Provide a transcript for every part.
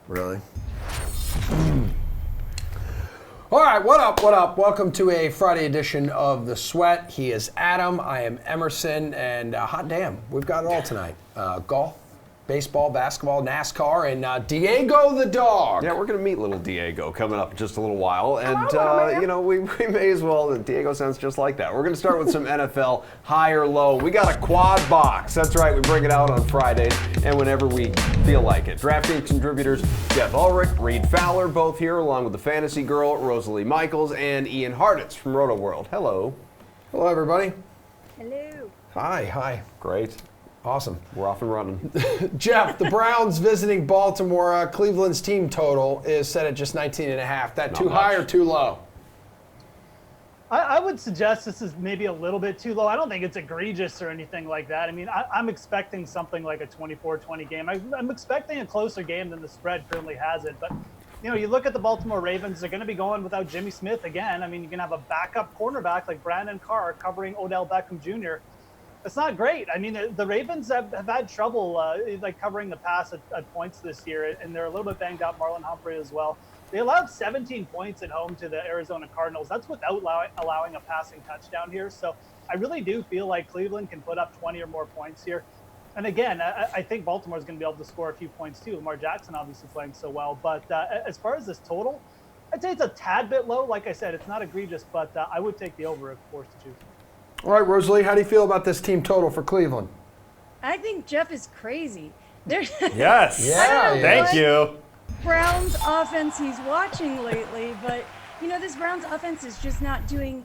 Really? All right, what up, what up? Welcome to a Friday edition of The Sweat. He is Adam, I am Emerson, and hot damn, we've got it all tonight. Golf, baseball, basketball, NASCAR, and Diego the dog. Yeah, we're going to meet little Diego coming up in just a little while. And, we may as well. Diego sounds just like that. We're going to start with some NFL high or low. We got a quad box. That's right. We bring it out on Fridays and whenever we feel like it. DraftKings contributors Jeff Ulrich, Reed Fowler, both here, along with the fantasy girl, Rosalie Michaels, and Ian Hartitz from Roto World. Hello. Hello, everybody. Hello. Hi. Great. Awesome. We're off and running. Jeff, the Browns visiting Baltimore. Cleveland's team total is set at just 19.5. That too high or too low? I would suggest this is maybe a little bit too low. I don't think it's egregious or anything like that. I mean, I'm expecting something like a 24-20 game. I'm expecting a closer game than the spread currently has it. But, you look at the Baltimore Ravens, they're going to be going without Jimmy Smith again. I mean, you can have a backup cornerback like Brandon Carr covering Odell Beckham Jr. It's not great. I mean, the Ravens have had trouble covering the pass at points this year, and they're a little bit banged up. Marlon Humphrey as well. They allowed 17 points at home to the Arizona Cardinals. That's without allowing a passing touchdown here. So I really do feel like Cleveland can put up 20 or more points here. And again, I think Baltimore is going to be able to score a few points too. Lamar Jackson obviously playing so well. But as far as this total, I'd say it's a tad bit low. Like I said, it's not egregious, but I would take the over if forced to choose. All right, Rosalie, how do you feel about this team total for Cleveland? I think Jeff is crazy. Yes. Yeah. Thank you. Browns offense he's watching lately, but this Browns offense is just not doing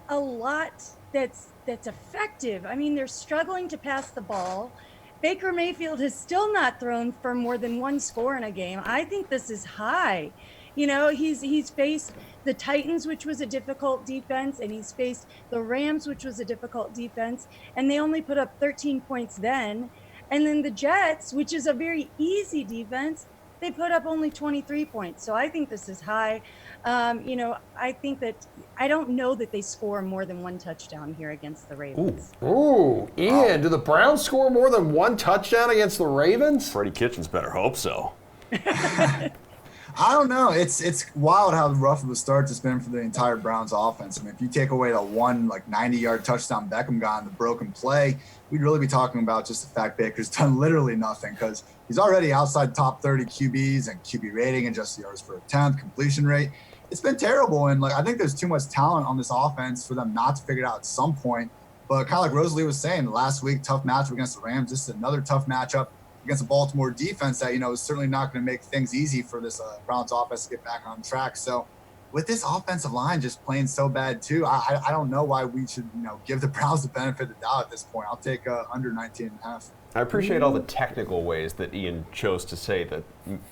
a lot that's effective. I mean, they're struggling to pass the ball. Baker Mayfield has still not thrown for more than one score in a game. I think this is high. He's faced the Titans, which was a difficult defense, and he's faced the Rams, which was a difficult defense, and they only put up 13 points then. And then the Jets, which is a very easy defense, they put up only 23 points. So I think this is high. I think that I don't know that they score more than one touchdown here against the Ravens. Ooh, Ian, do the Browns score more than one touchdown against the Ravens? Freddie Kitchens better hope so. I don't know. It's wild how rough of a start it's been for the entire Browns offense. I mean, if you take away the one 90-yard touchdown Beckham got in the broken play, we'd really be talking about just the fact Baker's done literally nothing because he's already outside top 30 QBs and QB rating and just yards per attempt, completion rate. It's been terrible, and I think there's too much talent on this offense for them not to figure it out at some point. But kind of like Rosalie was saying, last week, tough matchup against the Rams. This is another tough matchup against a Baltimore defense that, is certainly not going to make things easy for this Browns offense to get back on track. So with this offensive line just playing so bad too, I don't know why we should, give the Browns the benefit of the doubt at this point. I'll take under 19.5. I appreciate all the technical ways that Ian chose to say that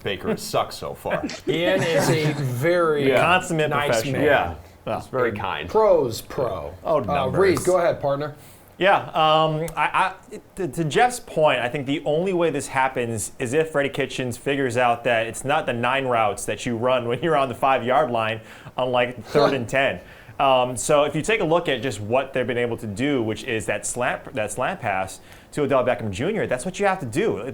Baker has sucked so far. Ian is a very consummate nice professional. man. Yeah, it's very kind. Pro's pro. Oh, numbers. Reed, go ahead, partner. Yeah, to Jeff's point, I think the only way this happens is if Freddie Kitchens figures out that it's not the 9 routes that you run when you're on the 5-yard line on 3rd and 10. So if you take a look at just what they've been able to do, which is that slant pass to Odell Beckham Jr., that's what you have to do.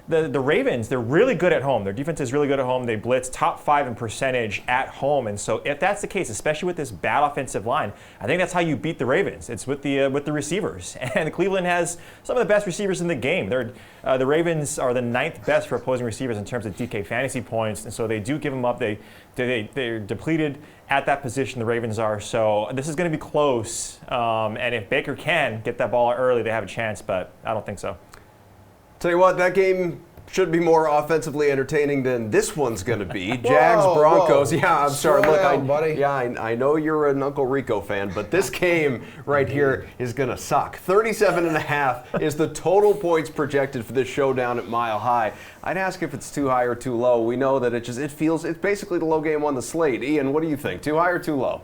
The Ravens, they're really good at home. Their defense is really good at home. They blitz top 5 in percentage at home. And so if that's the case, especially with this bad offensive line, I think that's how you beat the Ravens. It's with the receivers. And Cleveland has some of the best receivers in the game. The Ravens are the 9th best for opposing receivers in terms of DK fantasy points. And so they do give them up. They're depleted at that position, the Ravens are. So this is going to be close. And if Baker can get that ball early, they have a chance. But I don't think so. Tell you what, that game should be more offensively entertaining than this one's going to be. Jags, Broncos. Yeah, I'm sorry. Slow Look, down, buddy. I know you're an Uncle Rico fan, but this game right here is going to suck. 37.5 is the total points projected for this showdown at Mile High. I'd ask if it's too high or too low. We know that it's basically the low game on the slate. Ian, what do you think? Too high or too low?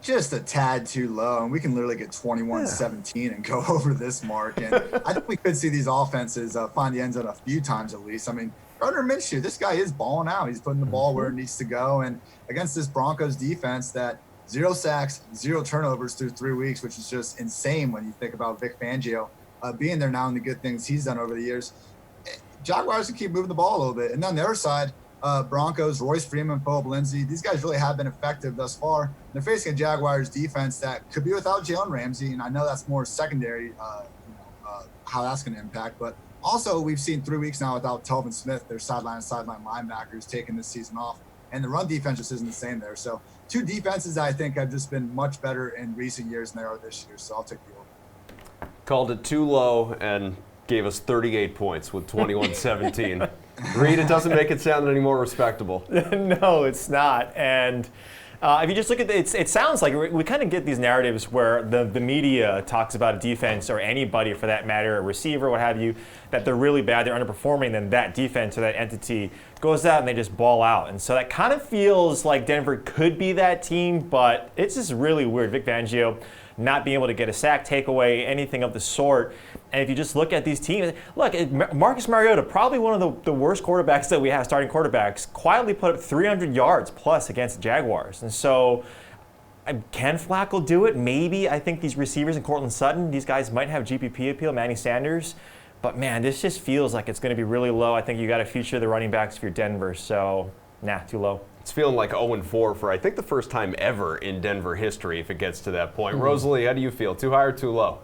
Just a tad too low, and we can literally get 21-17 and go over this mark. And I think we could see these offenses find the end zone a few times at least. I mean, Gardner Minshew, this guy is balling out. He's putting the ball where it needs to go. And against this Broncos defense that 0 sacks, 0 turnovers through 3 weeks, which is just insane when you think about Vic Fangio being there now and the good things he's done over the years. Jaguars can keep moving the ball a little bit. And on the other side, Broncos, Royce Freeman, Philip Lindsay, these guys really have been effective thus far. They're facing a Jaguars defense that could be without Jalen Ramsey, and I know that's more secondary, how that's going to impact. But also, we've seen 3 weeks now without Telvin Smith, their sideline linebackers, taking this season off. And the run defense just isn't the same there. So two defenses that I think have just been much better in recent years than they are this year. So I'll take the over. Called it too low and gave us 38 points with 21-17. Reed, it doesn't make it sound any more respectable. No, it's not. And if you just look at it sounds like we kind of get these narratives where the media talks about a defense, or anybody for that matter, a receiver, what have you, that they're really bad, they're underperforming, then that defense or that entity goes out and they just ball out. And so that kind of feels like Denver could be that team, but it's just really weird. Vic Fangio not being able to get a sack, takeaway, anything of the sort. And if you just look at these teams, look, Marcus Mariota, probably one of the worst quarterbacks that we have, starting quarterbacks, quietly put up 300 yards plus against the Jaguars. And so can Flacco do it? Maybe. I think these receivers and Cortland Sutton, these guys might have GPP appeal, Manny Sanders. But, man, this just feels like it's going to be really low. I think you got to feature the running backs for your Denver. So, too low. It's feeling like 0-4 for, I think, the first time ever in Denver history if it gets to that point. Rosalie, how do you feel? Too high or too low?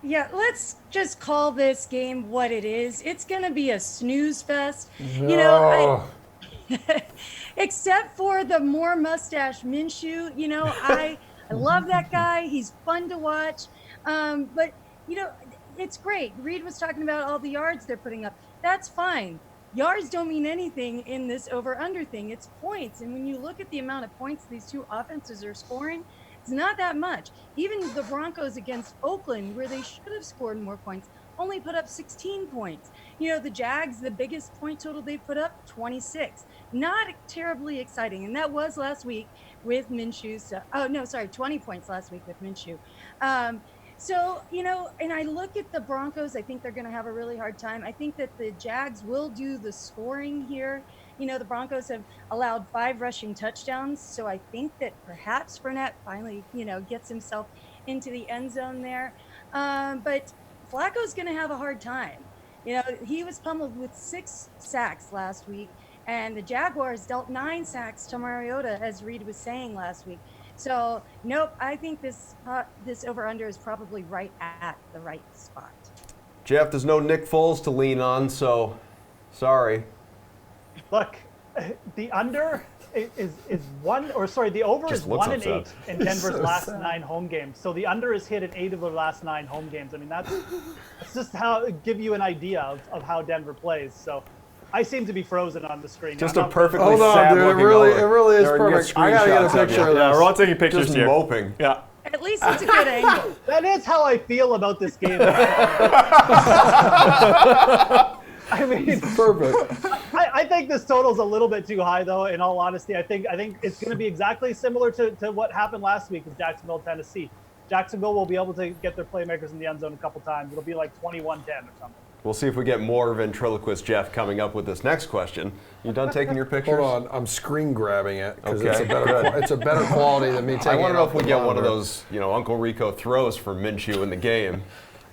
Yeah, let's just call this game what it is. It's going to be a snooze fest. No. Except for the more mustache Minshew. I love that guy. He's fun to watch. But, it's great. Reed was talking about all the yards they're putting up. That's fine. Yards don't mean anything in this over-under thing. It's points. And when you look at the amount of points these two offenses are scoring, it's not that much. Even the Broncos against Oakland, where they should have scored more points, only put up 16 points. The Jags, the biggest point total they put up, 26. Not terribly exciting. And that was last week with Minshew. 20 points last week with Minshew. And I look at the Broncos, I think they're going to have a really hard time. I think that the Jags will do the scoring here. The Broncos have allowed 5 rushing touchdowns, so I think that perhaps Fournette finally, gets himself into the end zone there. But Flacco's going to have a hard time. He was pummeled with 6 sacks last week, and the Jaguars dealt 9 sacks to Mariota, as Reed was saying last week. So, nope, I think this over-under is probably right at the right spot. Jeff, there's no Nick Foles to lean on, so sorry. Look, the under the over is 1-8 in Denver's last 9 home games. So the under is hit in 8 of their last 9 home games. I mean, that's just how give you an idea of how Denver plays. So I seem to be frozen on the screen. Just a perfectly Hold on, sad dude. It looking really over. is There are perfect. I gotta get a screenshots of picture you. of Yeah, this. we're all taking pictures Just here. moping. Yeah. At least it's a good angle. That is how I feel about this game. I mean, Perfect. I think this total is a little bit too high, though. In all honesty, I think it's going to be exactly similar to what happened last week with Jacksonville, Tennessee. Jacksonville will be able to get their playmakers in the end zone a couple times. It'll be like 21-10 or something. We'll see if we get more ventriloquist Jeff coming up with this next question. You done taking your pictures? Hold on, I'm screen grabbing it because Okay, it's a better quality than me taking I it want to know off if we the get one of monitor. those, Uncle Rico throws for Minshew in the game.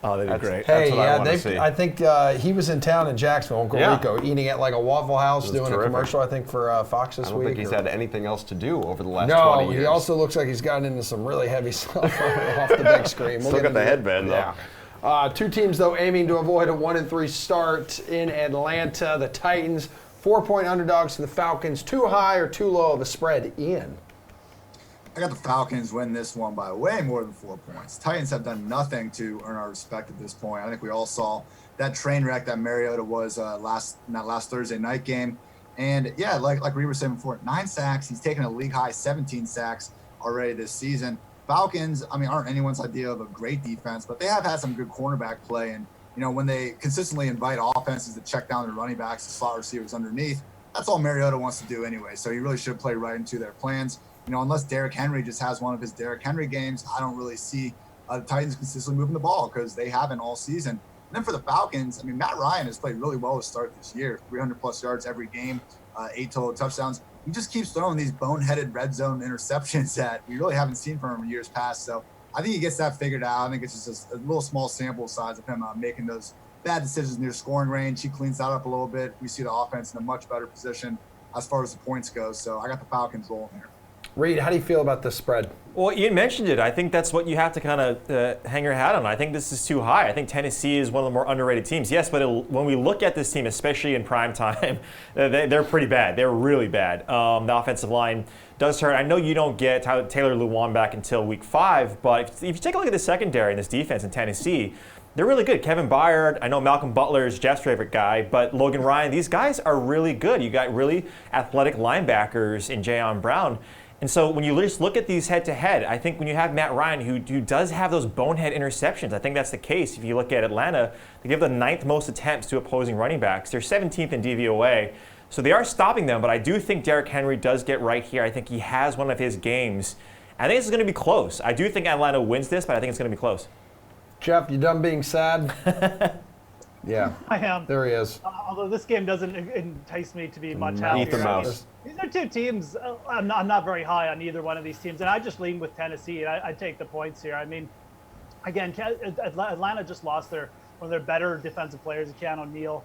Oh, that'd be great. That's Hey, what I want to see. I think he was in town in Jacksonville, Uncle Yeah. Rico, eating at like a Waffle House, doing terrific. a commercial, I think, for Fox this I don't week. think he's had anything else to do over the last No, 20 years. he also looks like he's gotten into some really heavy stuff off the big screen. Still got the headband, though. Yeah. 2 teams, though, aiming to avoid a 1-3 start in Atlanta. The Titans, 4-point underdogs to the Falcons. Too high or too low of a spread? Ian. I got the Falcons win this one by way more than 4 points. Titans have done nothing to earn our respect at this point. I think we all saw that train wreck that Mariota was in that last Thursday night game. And yeah, like we were saying before, 9 sacks. He's taken a league high 17 sacks already this season. Falcons, aren't anyone's idea of a great defense, but they have had some good cornerback play. And, when they consistently invite offenses to check down their running backs, the slot receivers underneath, that's all Mariota wants to do anyway. So he really should play right into their plans. Unless Derrick Henry just has one of his Derrick Henry games, I don't really see the Titans consistently moving the ball because they haven't all season. And then for the Falcons, Matt Ryan has played really well to start this year, 300-plus yards every game, 8 total touchdowns. He just keeps throwing these boneheaded red zone interceptions that we really haven't seen from him in years past. So I think he gets that figured out. I think it's just a little small sample size of him making those bad decisions near scoring range. He cleans that up a little bit. We see the offense in a much better position as far as the points go. So I got the Falcons rolling here. Reed, how do you feel about this spread? Well, Ian mentioned it. I think that's what you have to kind of hang your hat on. I think this is too high. I think Tennessee is one of the more underrated teams. Yes, but when we look at this team, especially in prime time, they're pretty bad. They're really bad. The offensive line does hurt. I know you don't get Taylor Lewan back until week 5, but if you take a look at the secondary in this defense in Tennessee, they're really good. Kevin Byard, I know Malcolm Butler is Jeff's favorite guy, but Logan Ryan, these guys are really good. You got really athletic linebackers in JAdam Brown. And so when you just look at these head-to-head, I think when you have Matt Ryan, who does have those bonehead interceptions, I think that's the case. If you look at Atlanta, they give the 9th most attempts to opposing running backs. They're 17th in DVOA. So they are stopping them, but I do think Derrick Henry does get right here. I think he has one of his games. I think this is going to be close. I do think Atlanta wins this, but I think it's going to be close. Jeff, you done being sad? Yeah. I am. There he is. Although this game doesn't entice me to be much happier. Eat the mouse. These are two teams. I'm not very high on either one of these teams, and I just lean with Tennessee. And I take the points here. I mean, again, Atlanta just lost one of their better defensive players, Keanu O'Neal.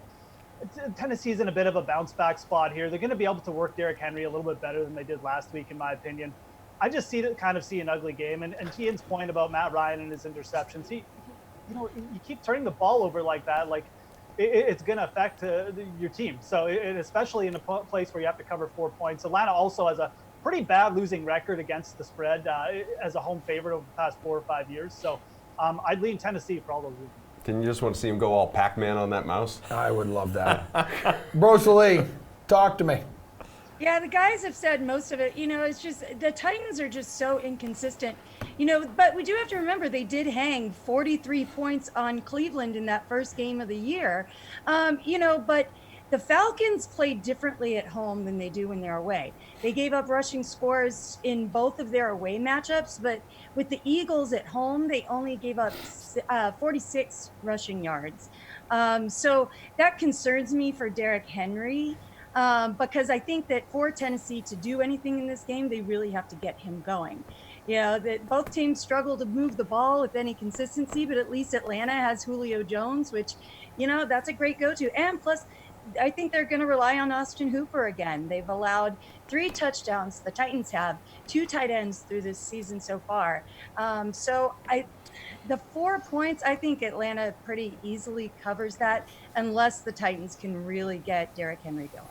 Tennessee's in a bit of a bounce back spot here. They're going to be able to work Derrick Henry a little bit better than they did last week, in my opinion. I just see an ugly game. And Ian's point about Matt Ryan and his interceptions, you keep turning the ball over like that, like it's going to affect your team. So especially in a place where you have to cover 4 points. Atlanta also has a pretty bad losing record against the spread as a home favorite over the past 4 or 5 years. So I'd lean Tennessee for all those reasons. Can you just want to see him go all Pac-Man on that mouse? I would love that. Rosalie, talk to me. Yeah, the guys have said most of it. It's just the Titans are just so inconsistent. But we do have to remember they did hang 43 points on Cleveland in that first game of the year. But the Falcons play differently at home than they do when they're away. They gave up rushing scores in both of their away matchups, but with the Eagles at home, they only gave up 46 rushing yards. So that concerns me for Derrick Henry. Because I think that for Tennessee to do anything in this game, they really have to get him going. That both teams struggle to move the ball with any consistency, but at least Atlanta has Julio Jones, which, that's a great go-to. And plus, I think they're going to rely on Austin Hooper again. They've allowed 3 touchdowns. The Titans have 2 tight ends through this season so far. The 4 points, I think Atlanta pretty easily covers that unless the Titans can really get Derrick Henry going.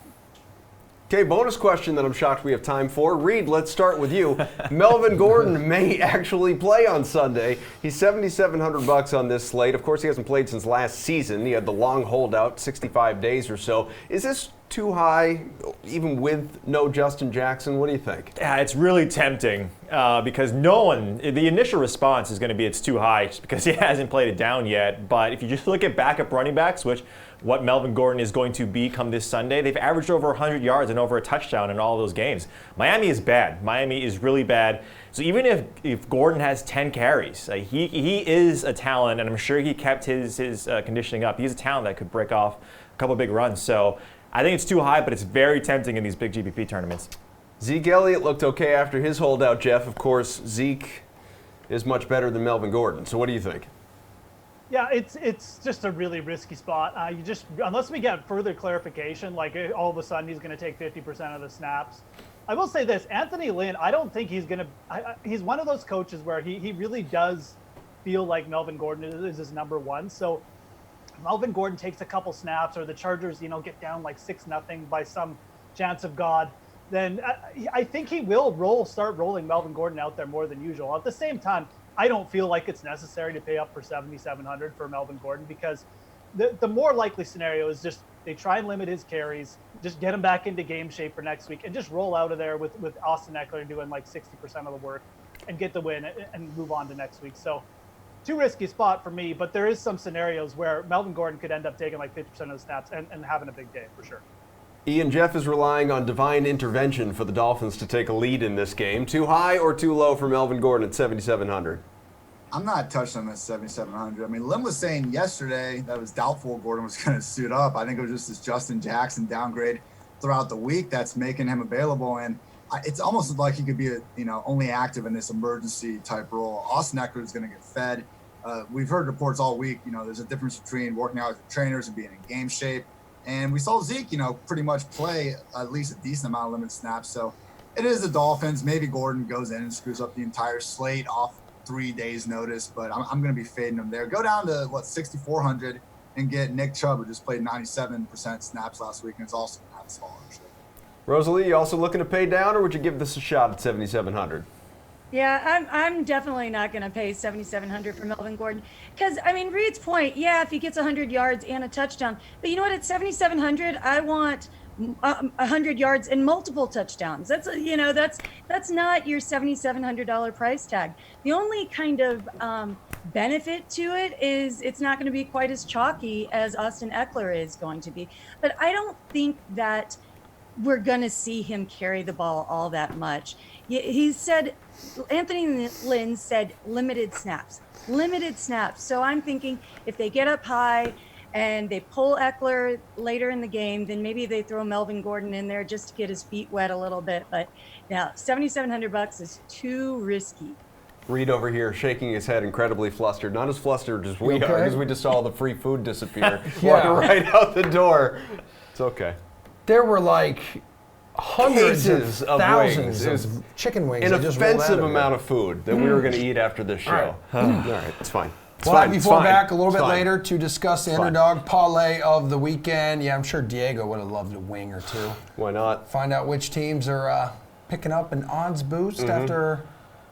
Okay, bonus question that I'm shocked we have time for. Reed, let's start with you. Melvin Gordon may actually play on Sunday. He's $7,700 on this slate. Of course, he hasn't played since last season. He had the long holdout, 65 days or so. Is this too high, even with no Justin Jackson? What do you think? Yeah, it's really tempting because the initial response is going to be it's too high just because he hasn't played it down yet. But if you just look at backup running backs, what Melvin Gordon is going to be come this Sunday, they've averaged over 100 yards and over a touchdown in all those games. Miami is bad. Miami is really bad. So even if Gordon has 10 carries, he is a talent, and I'm sure he kept his conditioning up. He's a talent that could break off a couple big runs. So I think it's too high, but it's very tempting in these big GPP tournaments. Zeke Elliott looked okay after his holdout, Jeff. Of course, Zeke is much better than Melvin Gordon. So what do you think? Yeah, it's just a really risky spot. Unless we get further clarification, like all of a sudden he's going to take 50% of the snaps. I will say this, Anthony Lynn, I don't think he's going to – he's one of those coaches where he really does feel like Melvin Gordon is his number one. So Melvin Gordon takes a couple snaps or the Chargers, get down like 6-0 by some chance of God, then I think he will start rolling Melvin Gordon out there more than usual. At the same time, I don't feel like it's necessary to pay up for $7,700 for Melvin Gordon because the more likely scenario is just they try and limit his carries, just get him back into game shape for next week, and just roll out of there with Austin Eckler doing like 60% of the work and get the win and move on to next week. So too risky spot for me, but there is some scenarios where Melvin Gordon could end up taking like 50% of the snaps and having a big day for sure. Ian, Jeff is relying on divine intervention for the Dolphins to take a lead in this game. Too high or too low for Melvin Gordon at 7,700? I'm not touching him at 7,700. I mean, Lim was saying yesterday that it was doubtful Gordon was going to suit up. I think it was just this Justin Jackson downgrade throughout the week that's making him available. And it's almost like he could be only active in this emergency type role. Austin Eckler is going to get fed. We've heard reports all week, there's a difference between working out with your trainers and being in game shape. And we saw Zeke, pretty much play at least a decent amount of limited snaps. So it is the Dolphins. Maybe Gordon goes in and screws up the entire slate off 3 days notice, but I'm going to be fading him there. Go down to 6,400 and get Nick Chubb, who just played 97% snaps last week and is also going to have a small ownership. Rosalie, you also looking to pay down, or would you give this a shot at 7,700? Yeah, I'm definitely not going to pay $7,700 for Melvin Gordon because, Reed's point, if he gets 100 yards and a touchdown, but you know what? At $7,700, I want 100 yards and multiple touchdowns. That's not your $7,700 price tag. The only kind of benefit to it is it's not going to be quite as chalky as Austin Eckler is going to be. But I don't think that we're going to see him carry the ball all that much. He said, Anthony Lynn said limited snaps. So I'm thinking if they get up high and they pull Eckler later in the game, then maybe they throw Melvin Gordon in there just to get his feet wet a little bit. But now $7,700 is too risky. Reed over here shaking his head, incredibly flustered. Not as flustered as we are, because we just saw the free food disappear. Walking right out the door. It's okay. There were hundreds Cases of thousands of chicken wings. An offensive amount of food that we were going to eat after this show. All right, it's fine. We'll have you back a little bit later to discuss the underdog parlay of the weekend. Yeah, I'm sure Diego would have loved a wing or two. Why not? Find out which teams are picking up an odds boost after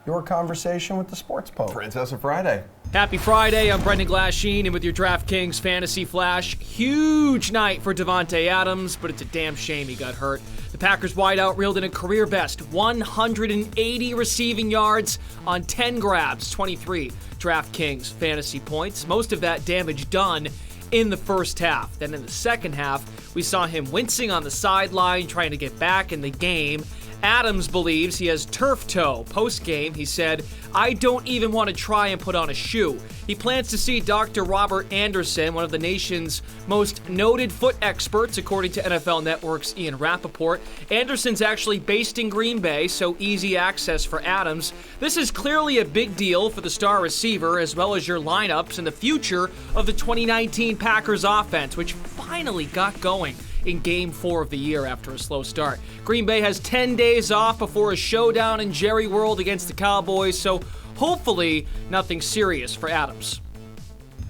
your conversation with the Sports Pope. Francesa Friday. Happy Friday. I'm Brendan Glasheen, and with your DraftKings Fantasy Flash, huge night for Davante Adams, but it's a damn shame he got hurt. The Packers wideout reeled in a career-best 180 receiving yards on 10 grabs, 23 DraftKings fantasy points, most of that damage done in the first half. Then in the second half, we saw him wincing on the sideline, trying to get back in the game. Adams believes he has turf toe. Post-game, he said, "I don't even want to try and put on a shoe." He plans to see Dr. Robert Anderson, one of the nation's most noted foot experts, according to NFL Network's Ian Rappaport. Anderson's actually based in Green Bay, so easy access for Adams. This is clearly a big deal for the star receiver, as well as your lineups and the future of the 2019 Packers offense, which finally got going in Game 4 of the year after a slow start. Green Bay has 10 days off before a showdown in Jerry World against the Cowboys, so hopefully nothing serious for Adams.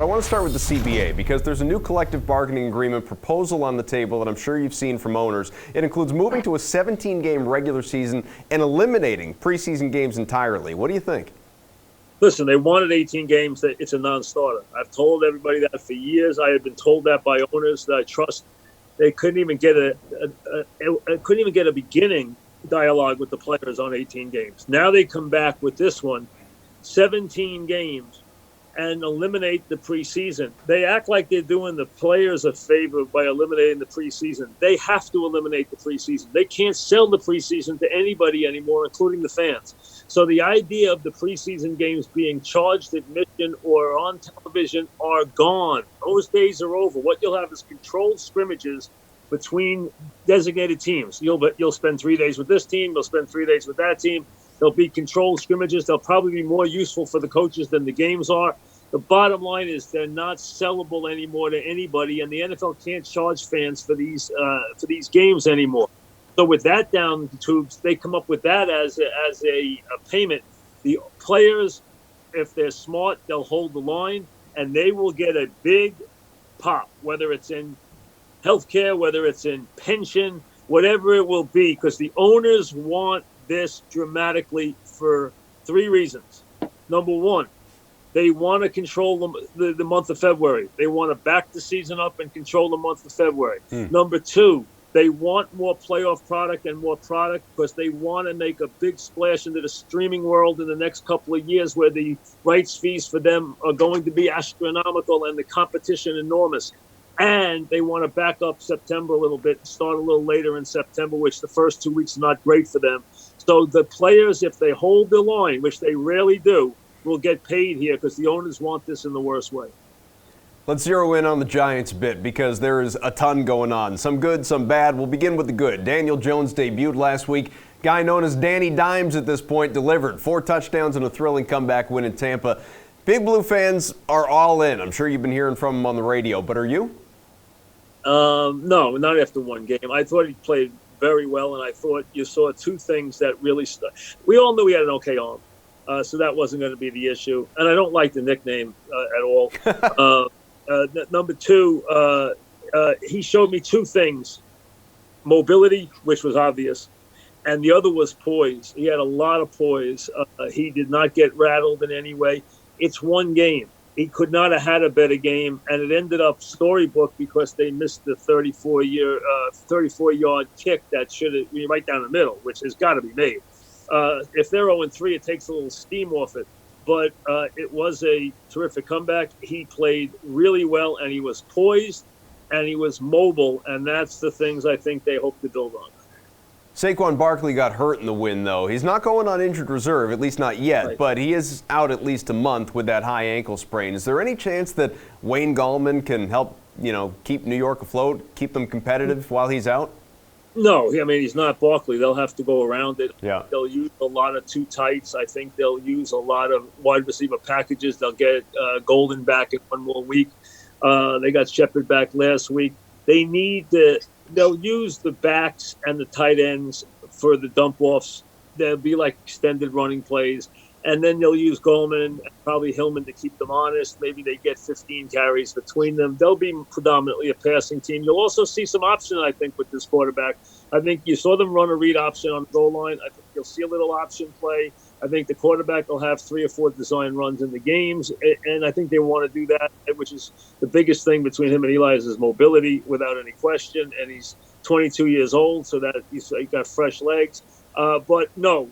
I want to start with the CBA because there's a new collective bargaining agreement proposal on the table that I'm sure you've seen from owners. It includes moving to a 17-game regular season and eliminating preseason games entirely. What do you think? Listen, they wanted 18 games. That it's a non-starter. I've told everybody that for years. I have been told that by owners that I trust. They couldn't even get a beginning dialogue with the players on 18 games. Now they come back with this one, 17 games, and eliminate the preseason. They act like they're doing the players a favor by eliminating the preseason. They have to eliminate the preseason. They can't sell the preseason to anybody anymore, including the fans. So the idea of the preseason games being charged admission or on television are gone. Those days are over. What you'll have is controlled scrimmages between designated teams. You'll spend 3 days with this team. You'll spend 3 days with that team. There'll be controlled scrimmages. They'll probably be more useful for the coaches than the games are. The bottom line is they're not sellable anymore to anybody, and the NFL can't charge fans for these games anymore. So with that down the tubes, they come up with that as a payment. The players, if they're smart, they'll hold the line, and they will get a big pop, whether it's in healthcare, whether it's in pension, whatever it will be, because the owners want this dramatically for 3 reasons. Number one, they want to control the month of February. They want to back the season up and control the month of February. Number two, they want more playoff product and more product because they want to make a big splash into the streaming world in the next couple of years where the rights fees for them are going to be astronomical and the competition enormous. And they want to back up September a little bit, start a little later in September, which the first 2 weeks are not great for them. So the players, if they hold the line, which they rarely do, will get paid here because the owners want this in the worst way. Let's zero in on the Giants a bit because there is a ton going on. Some good, some bad. We'll begin with the good. Daniel Jones debuted last week. Guy known as Danny Dimes at this point delivered 4 touchdowns and a thrilling comeback win in Tampa. Big Blue fans are all in. I'm sure you've been hearing from them on the radio, but are you? No, not after one game. I thought he played very well, and I thought you saw two things that really stuck. We all knew he had an okay arm, so that wasn't going to be the issue. And I don't like the nickname at all. Number two, he showed me two things: mobility, which was obvious, and the other was poise. He had a lot of poise. He did not get rattled in any way. It's one game. He could not have had a better game, and it ended up storybook because they missed the 34-yard kick that should have been right down the middle, which has got to be made. If they're 0-3, it takes a little steam off it. But it was a terrific comeback. He played really well, and he was poised, and he was mobile, and that's the things I think they hope to build on. Saquon Barkley got hurt in the win, though. He's not going on injured reserve, at least not yet, Right. but he is out at least a month with that high ankle sprain. Is there any chance that Wayne Gallman can help, keep New York afloat, keep them competitive while he's out? No, I mean, he's not Barkley. They'll have to go around it. Yeah. They'll use a lot of two tights. I think they'll use a lot of wide receiver packages. They'll get Golden back in one more week. They got Shepard back last week. They'll use the backs and the tight ends for the dump-offs. They'll be like extended running plays. And then they'll use Goldman and probably Hillman to keep them honest. Maybe they get 15 carries between them. They'll be predominantly a passing team. You'll also see some option, I think, with this quarterback. I think you saw them run a read option on the goal line. I think you'll see a little option play. I think the quarterback will have 3 or 4 design runs in the games, and I think they want to do that, which is the biggest thing between him and Eli is his mobility, without any question. And he's 22 years old, so that he's got fresh legs. But no,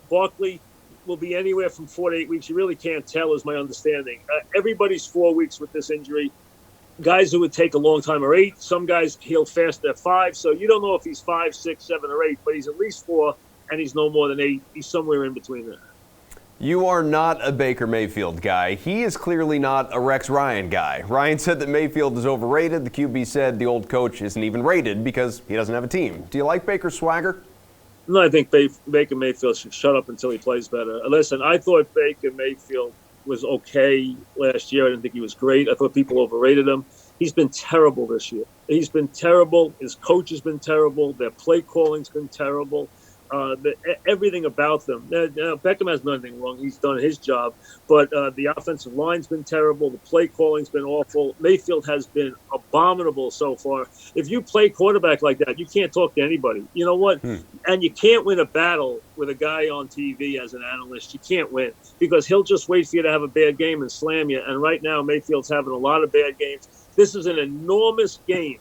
Barkley will be anywhere from 4 to 8 weeks. You really can't tell, is my understanding. Everybody's 4 weeks with this injury. Guys who would take a long time are 8. Some guys heal fast at 5. So you don't know if he's 5, 6, 7, or 8, but he's at least 4. And he's no more than 8. He's somewhere in between there. You are not a Baker Mayfield guy. He is clearly not a Rex Ryan guy. Ryan said that Mayfield is overrated. The QB said the old coach isn't even rated because he doesn't have a team. Do you like Baker's swagger? No, I think Baker Mayfield should shut up until he plays better. Listen, I thought Baker Mayfield was okay last year. I didn't think he was great. I thought people overrated him. He's been terrible this year. He's been terrible. His coach has been terrible. Their play calling's been terrible. Everything about them. Beckham has done anything wrong. He's done his job. But the offensive line's been terrible. The play calling's been awful. Mayfield has been abominable so far. If you play quarterback like that, you can't talk to anybody. You know what? And you can't win a battle with a guy on TV as an analyst. You can't win because he'll just wait for you to have a bad game and slam you. And right now, Mayfield's having a lot of bad games. This is an enormous game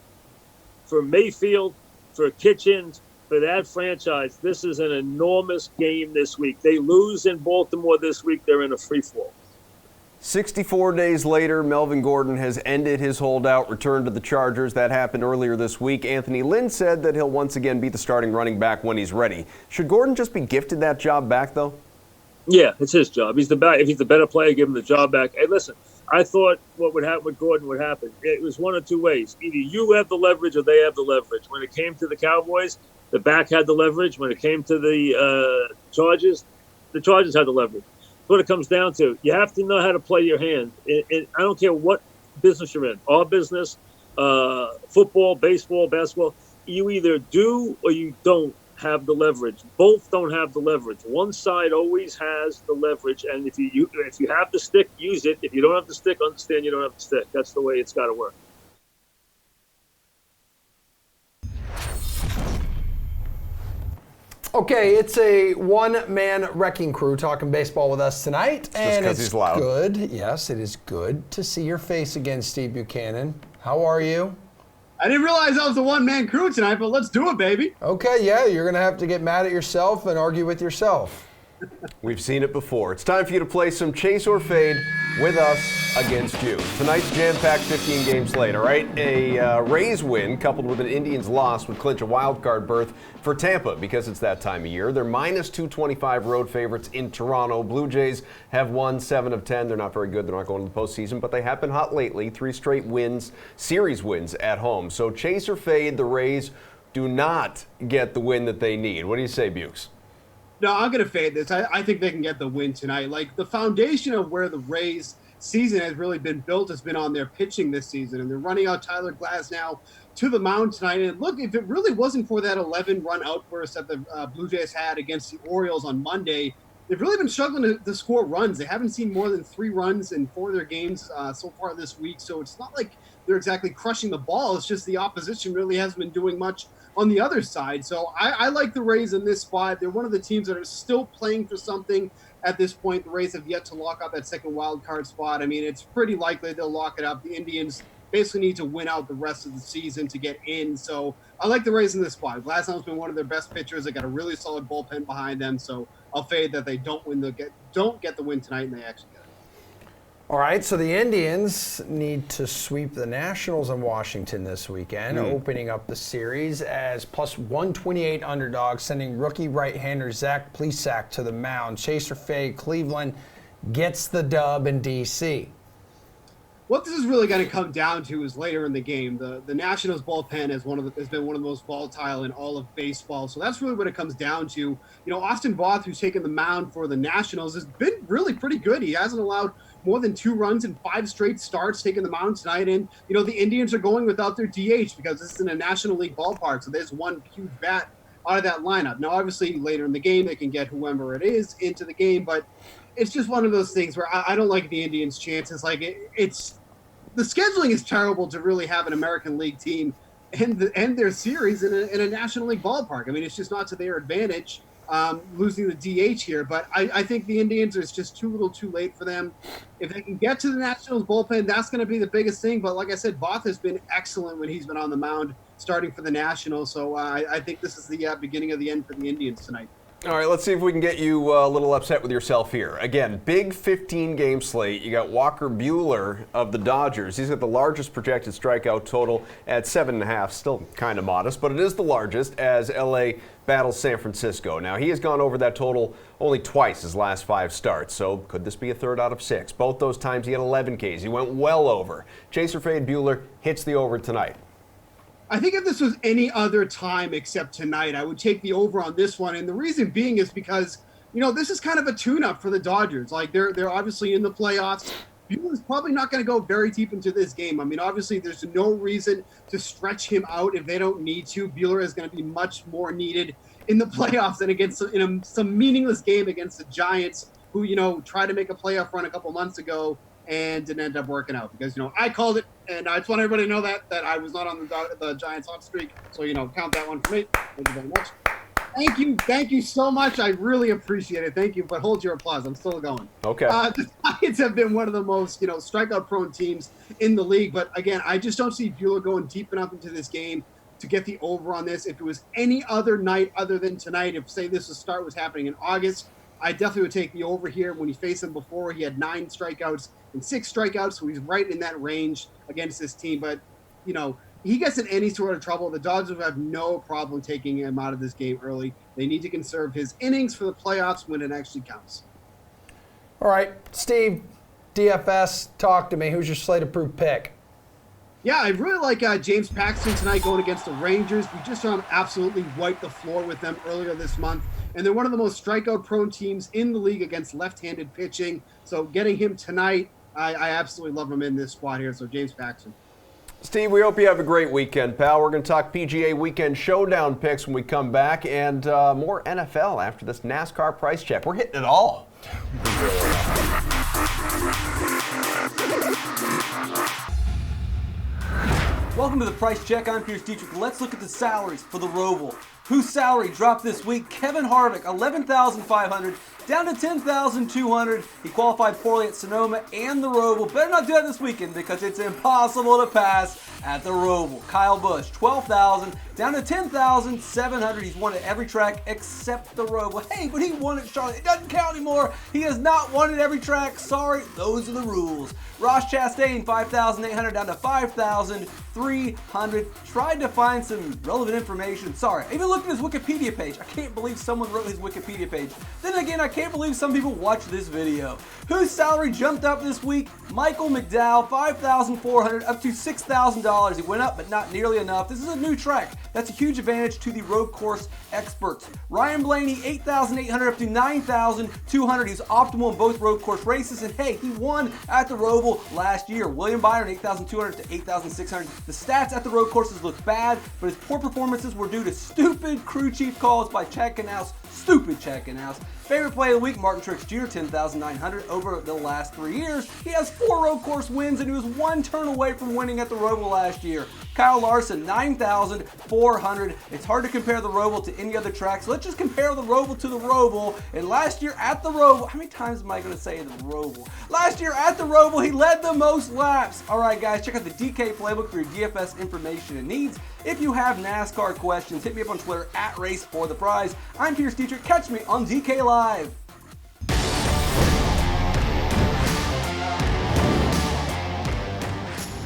for Mayfield, for Kitchens, for that franchise. This is an enormous game this week. They lose in Baltimore this week, they're in a free fall. 64 days later, Melvin Gordon has ended his holdout, returned to the Chargers. That happened earlier this week. Anthony Lynn said that he'll once again be the starting running back when he's ready. Should Gordon just be gifted that job back, though? Yeah, it's his job. If he's the better player, give him the job back. Hey, listen, I thought what would happen with Gordon would happen. It was one of two ways. Either you have the leverage or they have the leverage. When it came to the Cowboys, the back had the leverage. When it came to the Chargers had the leverage. That's what it comes down to. You have to know how to play your hand. I don't care what business you're in. Our business, football, baseball, basketball. You either do or you don't have the leverage. Both don't have the leverage. One side always has the leverage, and if you have the stick, use it. If you don't have the stick, understand you don't have the stick. That's the way it's got to work. Okay, it's a one-man wrecking crew talking baseball with us tonight. And it's he's loud. Good. Yes, it is good to see your face again, Steve Buchanan. How are you? I didn't realize I was a one-man crew tonight, but let's do it, baby. Okay, yeah, you're going to have to get mad at yourself and argue with yourself. We've seen it before. It's time for you to play some Chase or Fade with us against you. Tonight's jam-packed 15-game slate, all right? A Rays win coupled with an Indians loss would clinch a wild card berth for Tampa because it's that time of year. They're minus 225 road favorites in Toronto. Blue Jays have won 7 of 10. They're not very good. They're not going to the postseason, but they have been hot lately. 3 straight wins, series wins at home. So Chase or Fade, the Rays do not get the win that they need. What do you say, Bukes? No, I'm going to fade this. I think they can get the win tonight. Like, the foundation of where the Rays season has really been built has been on their pitching this season, and they're running out Tyler Glasnow to the mound tonight. And look, if it really wasn't for that 11-run outburst that the Blue Jays had against the Orioles on Monday, they've really been struggling to score runs. They haven't seen more than 3 runs in 4 of their games so far this week, so it's not like they're exactly crushing the ball. It's just the opposition really hasn't been doing much on the other side. So I like the Rays in this spot. They're one of the teams that are still playing for something at this point. The Rays have yet to lock up that second wild card spot. I mean, it's pretty likely they'll lock it up. The Indians basically need to win out the rest of the season to get in. So I like the Rays in this spot. Glasnow's been one of their best pitchers. They got a really solid bullpen behind them. So I'll fade that they don't get the win tonight, and they actually get it. All right, so the Indians need to sweep the Nationals in Washington this weekend, opening up the series as plus 128 underdogs, sending rookie right-hander Zach Plesac to the mound. Chaser Fade, Cleveland gets the dub in D.C. What this is really going to come down to is later in the game. The Nationals bullpen has been one of the most volatile in all of baseball. So that's really what it comes down to. You know, Austin Voth, who's taken the mound for the Nationals, has been really pretty good. He hasn't allowed more than 2 runs in 5 straight starts, taking the mound tonight. And, you know, the Indians are going without their DH because this is in a National League ballpark. So there's one huge bat out of that lineup. Now, obviously, later in the game, they can get whoever it is into the game. But it's just one of those things where I don't like the Indians' chances. Like, it's the scheduling is terrible to really have an American League team end their series in a National League ballpark. I mean, it's just not to their advantage. Losing the DH here, but I think the Indians is just too little too late for them. If they can get to the Nationals bullpen, that's going to be the biggest thing. But like I said, Voth has been excellent when he's been on the mound starting for the Nationals. So I think this is the beginning of the end for the Indians tonight. All right, let's see if we can get you a little upset with yourself here. Again, big 15-game slate. You got Walker Buehler of the Dodgers. He's got the largest projected strikeout total at 7.5. Still kind of modest, but it is the largest as LA battles San Francisco. Now, he has gone over that total only twice his last 5 starts, so could this be a 3rd out of 6? Both those times he had 11 Ks. He went well over. Chaser Fade Buehler hits the over tonight. I think if this was any other time except tonight, I would take the over on this one. And the reason being is because, you know, this is kind of a tune-up for the Dodgers. Like, they're obviously in the playoffs. Buehler's probably not going to go very deep into this game. I mean, obviously, there's no reason to stretch him out if they don't need to. Buehler is going to be much more needed in the playoffs than against some meaningless game against the Giants, who, you know, tried to make a playoff run a couple months ago and didn't end up working out because, you know, I called it, and I just want everybody to know that I was not on the Giants hot streak. So, you know, count that one for me. Thank you very much. Thank you so much. I really appreciate it. Thank you, but hold your applause. I'm still going. Okay. The Giants have been one of the most, you know, strikeout-prone teams in the league, but again, I just don't see Buehler going deep enough into this game to get the over on this. If it was any other night other than tonight, if, say, this start was happening in August, I definitely would take the over here. When he faced him before, he had 9 strikeouts and 6 strikeouts, so he's right in that range against this team. But, you know, he gets in any sort of trouble, the Dodgers will have no problem taking him out of this game early. They need to conserve his innings for the playoffs when it actually counts. All right, Steve, DFS, talk to me. Who's your slate-approved pick? Yeah, I really like James Paxton tonight going against the Rangers. We just saw him absolutely wipe the floor with them earlier this month. And they're one of the most strikeout-prone teams in the league against left-handed pitching. So getting him tonight, I absolutely love him in this spot here. So James Paxton. Steve, we hope you have a great weekend, pal. We're going to talk PGA Weekend Showdown picks when we come back, and more NFL after this NASCAR price check. We're hitting it all. Welcome to the Price Check. I'm Pierce Dietrich. Let's look at the salaries for the Roval. Whose salary dropped this week? Kevin Harvick, $11,500 down to $10,200. He qualified poorly at Sonoma and the Roval. Better not do that this weekend because it's impossible to pass at the Roval. Kyle Busch, $12,000 down to $10,700. He's won at every track except the Roval. Hey, but he won at Charlotte. It doesn't count anymore. He has not won at every track. Sorry, those are the rules. Ross Chastain, $5,800 down to $5,300. Tried to find some relevant information. Sorry, I even looked at his Wikipedia page. I can't believe someone wrote his Wikipedia page. Then again, I can't believe some people watch this video. Whose salary jumped up this week? Michael McDowell, $5,400 up to $6,000. He went up, but not nearly enough. This is a new track. That's a huge advantage to the road course experts. Ryan Blaney, $8,800 up to $9,200. He's optimal in both road course races, and hey, he won at the Roval last year. William Byron, $8,200 to $8,600. The stats at the road courses look bad, but his poor performances were due to stupid crew chief calls by Chad Knaus. Stupid Chad Knaus. Favorite play of the week, Martin Truex Jr., $10,900 over the last 3 years. He has 4 road course wins, and he was 1 turn away from winning at the Roval last year. Kyle Larson, $9,400. It's hard to compare the Roval to any other track, so let's just compare the Roval to the Roval. And last year at the Roval, how many times am I going to say the Roval? Last year at the Roval, he led the most laps. All right, guys, check out the DK Playbook for your DFS information and needs. If you have NASCAR questions, hit me up on Twitter at @RaceForThePrize. I'm Peter Dietrich. Catch me on DK Live.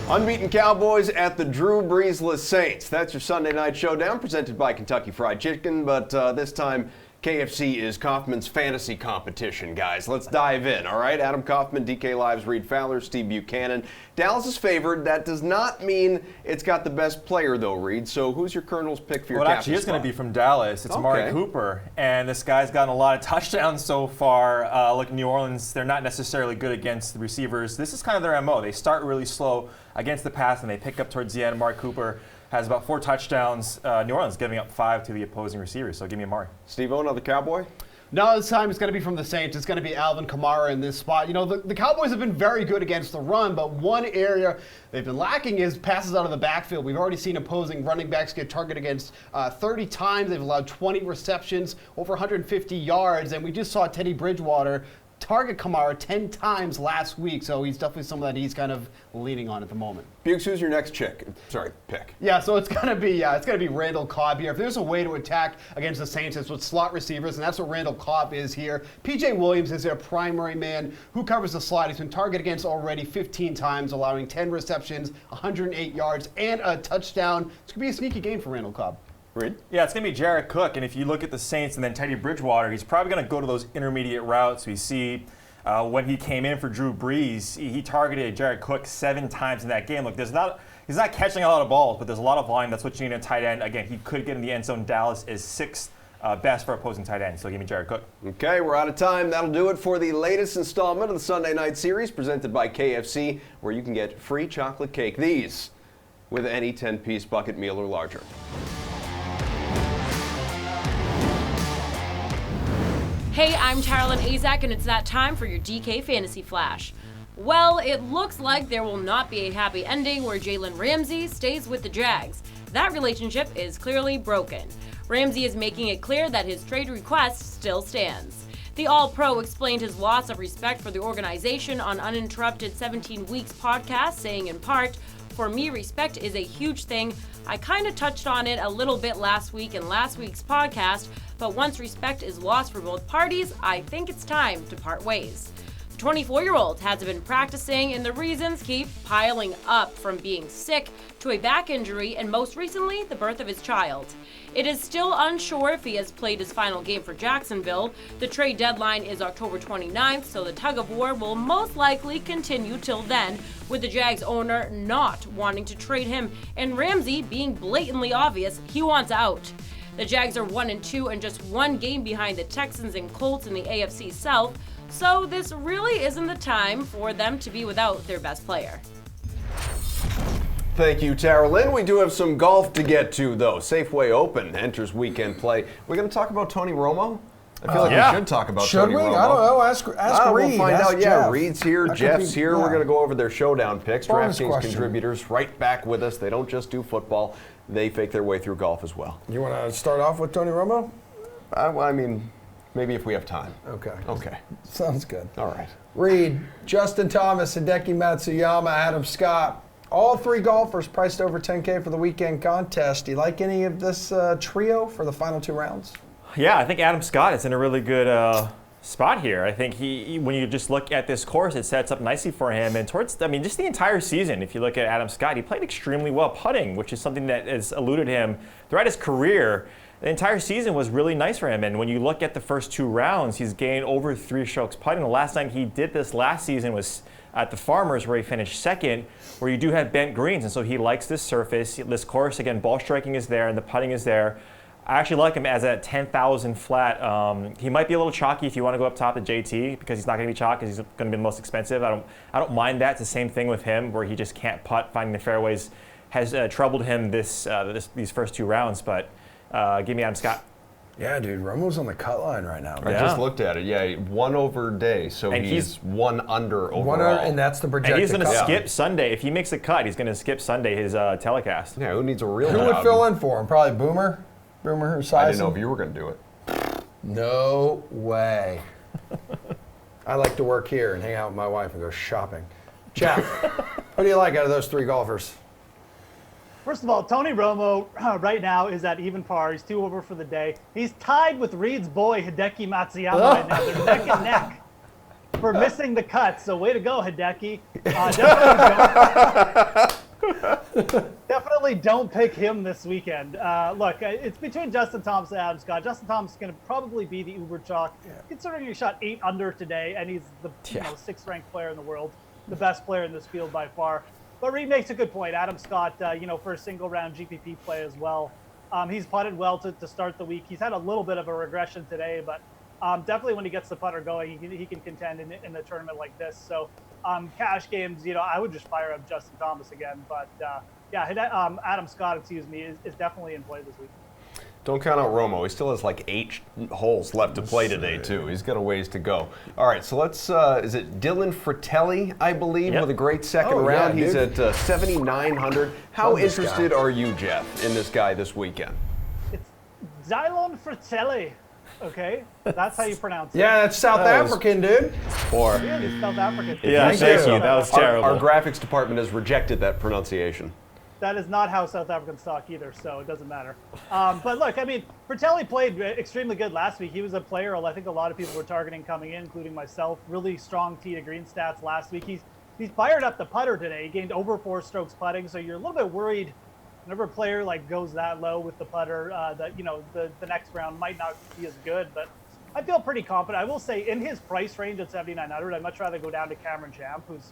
Unbeaten Cowboys at the Drew Breesless Saints. That's your Sunday night showdown presented by Kentucky Fried Chicken, but this time KFC is Kaufman's fantasy competition, guys. Let's dive in, all right? Adam Kaufman, DK Live's Reed Fowler, Steve Buchanan. Dallas is favored. That does not mean it's got the best player, though, Reed. So who's your Colonel's pick for your captain actually is spot? going to be from Dallas. It's Amari Cooper. And this guy's gotten a lot of touchdowns so far. Look, New Orleans, they're not necessarily good against the receivers. This is kind of their MO. They start really slow against the pass, and they pick up towards the end. Amari Cooper has about 4 touchdowns. New Orleans giving up 5 to the opposing receivers. So give me Amari. Steve-O, another Cowboy? No, this time it's going to be from the Saints. It's going to be Alvin Kamara in this spot. You know, the Cowboys have been very good against the run, but one area they've been lacking is passes out of the backfield. We've already seen opposing running backs get targeted against 30 times. They've allowed 20 receptions, over 150 yards, and we just saw Teddy Bridgewater target Kamara 10 times last week, so he's definitely someone that he's kind of leaning on at the moment. Bukes, who's your next pick? Yeah, so it's gonna be Randall Cobb here. If there's a way to attack against the Saints, it's with slot receivers, and that's what Randall Cobb is here. PJ Williams is their primary man who covers the slot. He's been targeted against already 15 times, allowing 10 receptions, 108 yards, and a touchdown. It's gonna be a sneaky game for Randall Cobb. Reed? Yeah, it's going to be Jared Cook, and if you look at the Saints and then Teddy Bridgewater, he's probably going to go to those intermediate routes. We see when he came in for Drew Brees, he targeted Jared Cook 7 times in that game. Look, he's not catching a lot of balls, but there's a lot of volume. That's what you need in a tight end. Again, he could get in the end zone. Dallas is 6th best for opposing tight ends, so give me Jared Cook. Okay, we're out of time. That'll do it for the latest installment of the Sunday Night Series presented by KFC, where you can get free chocolate cake. These with any 10-piece bucket meal or larger. Hey, I'm Carolyn Azak, and it's that time for your DK Fantasy Flash. Well, it looks like there will not be a happy ending where Jalen Ramsey stays with the Jags. That relationship is clearly broken. Ramsey is making it clear that his trade request still stands. The All-Pro explained his loss of respect for the organization on Uninterrupted 17 Weeks podcast, saying in part, "For me, respect is a huge thing. I kind of touched on it a little bit last week in last week's podcast, but once respect is lost for both parties, I think it's time to part ways." The 24-year-old has been practicing, and the reasons keep piling up, from being sick to a back injury and most recently the birth of his child. It is still unsure if he has played his final game for Jacksonville. The trade deadline is October 29th, so the tug of war will most likely continue till then, with the Jags owner not wanting to trade him and Ramsey being blatantly obvious he wants out. The Jags are 1-2 and just 1 game behind the Texans and Colts in the AFC South, so this really isn't the time for them to be without their best player. Thank you, Tara Lynn. We do have some golf to get to, though. Safeway Open enters weekend play. We're going to talk about Tony Romo? I feel like we should talk about Tony Romo. I don't know. Ask Reed. We'll find out. Jeff. Yeah, Reed's here. Jeff's here. We're going to go over their showdown picks. DraftKings contributors right back with us. They don't just do football. They fake their way through golf as well. You want to start off with Tony Romo? I mean, maybe if we have time. Okay. Sounds good. All right. Reed, Justin Thomas, Hideki Matsuyama, Adam Scott. All 3 golfers priced over $10K for the weekend contest. Do you like any of this trio for the final 2 rounds? Yeah, I think Adam Scott is in a really good spot here. I think when you just look at this course, it sets up nicely for him. And just the entire season, if you look at Adam Scott, he played extremely well putting, which is something that has eluded him throughout his career. The entire season was really nice for him. And when you look at the first 2 rounds, he's gained over 3 strokes putting. The last time he did this last season was at the Farmers, where he finished second, where you do have bent greens. And so he likes this surface, this course. Again, ball striking is there and the putting is there. I actually like him as a 10,000 flat. He might be a little chalky if you want to go up top to JT, because he's not going to be chalk because he's going to be the most expensive. I don't mind that. It's the same thing with him, where he just can't putt. Finding the fairways has troubled him these first 2 rounds. But give me Adam Scott. Yeah, dude, Romo's on the cut line right now. I just looked at it. Yeah, 1 over day, so and he's 1 under overall. And that's the projected. And he's going to skip Sunday. If he makes a cut, he's going to skip Sunday, his telecast. Yeah, who needs a real Who job? would fill in for him? Probably Boomer Esiason. I didn't know if you were going to do it. No way. I like to work here and hang out with my wife and go shopping. Jeff, who do you like out of those 3 golfers? First of all, Tony Romo right now is at even par. He's 2 over for the day. He's tied with Reed's boy, Hideki Matsuyama, right now. They're neck and neck for missing the cut. So way to go, Hideki. Definitely don't pick him this weekend. Look, it's between Justin Thomas and Adam Scott. Justin Thomas is going to probably be the uber chalk, considering he shot 8 under today, and he's the 6th ranked player in the world, the best player in this field by far. But Reed makes a good point. Adam Scott, for a single round GPP play as well. He's putted well to start the week. He's had a little bit of a regression today, but definitely when he gets the putter going, he can contend in a tournament like this. So cash games, I would just fire up Justin Thomas again. But Adam Scott, is definitely in play this week. Don't count out Romo. He still has like 8 holes left to play today, too. He's got a ways to go. All right, so let's, is it Dylan Fratelli, I believe, with a great second round? He's at 7,900. How interested are you, Jeff, in this guy this weekend? It's Dylan Fratelli. Okay, that's how you pronounce it. Yeah, that's South African, dude. Or it's South African. Yeah, thank you. That was terrible. Our graphics department has rejected that pronunciation. That is not how South Africans talk either, so it doesn't matter. But look, Fratelli played extremely good last week. He was a player I think a lot of people were targeting coming in, including myself. Really strong tee to green stats last week. He's fired up the putter today. He gained over 4 strokes putting, so you're a little bit worried whenever a player goes that low with the putter, that the next round might not be as good. But I feel pretty confident. I will say in his price range at 7,900, I'd much rather go down to Cameron Champ, who's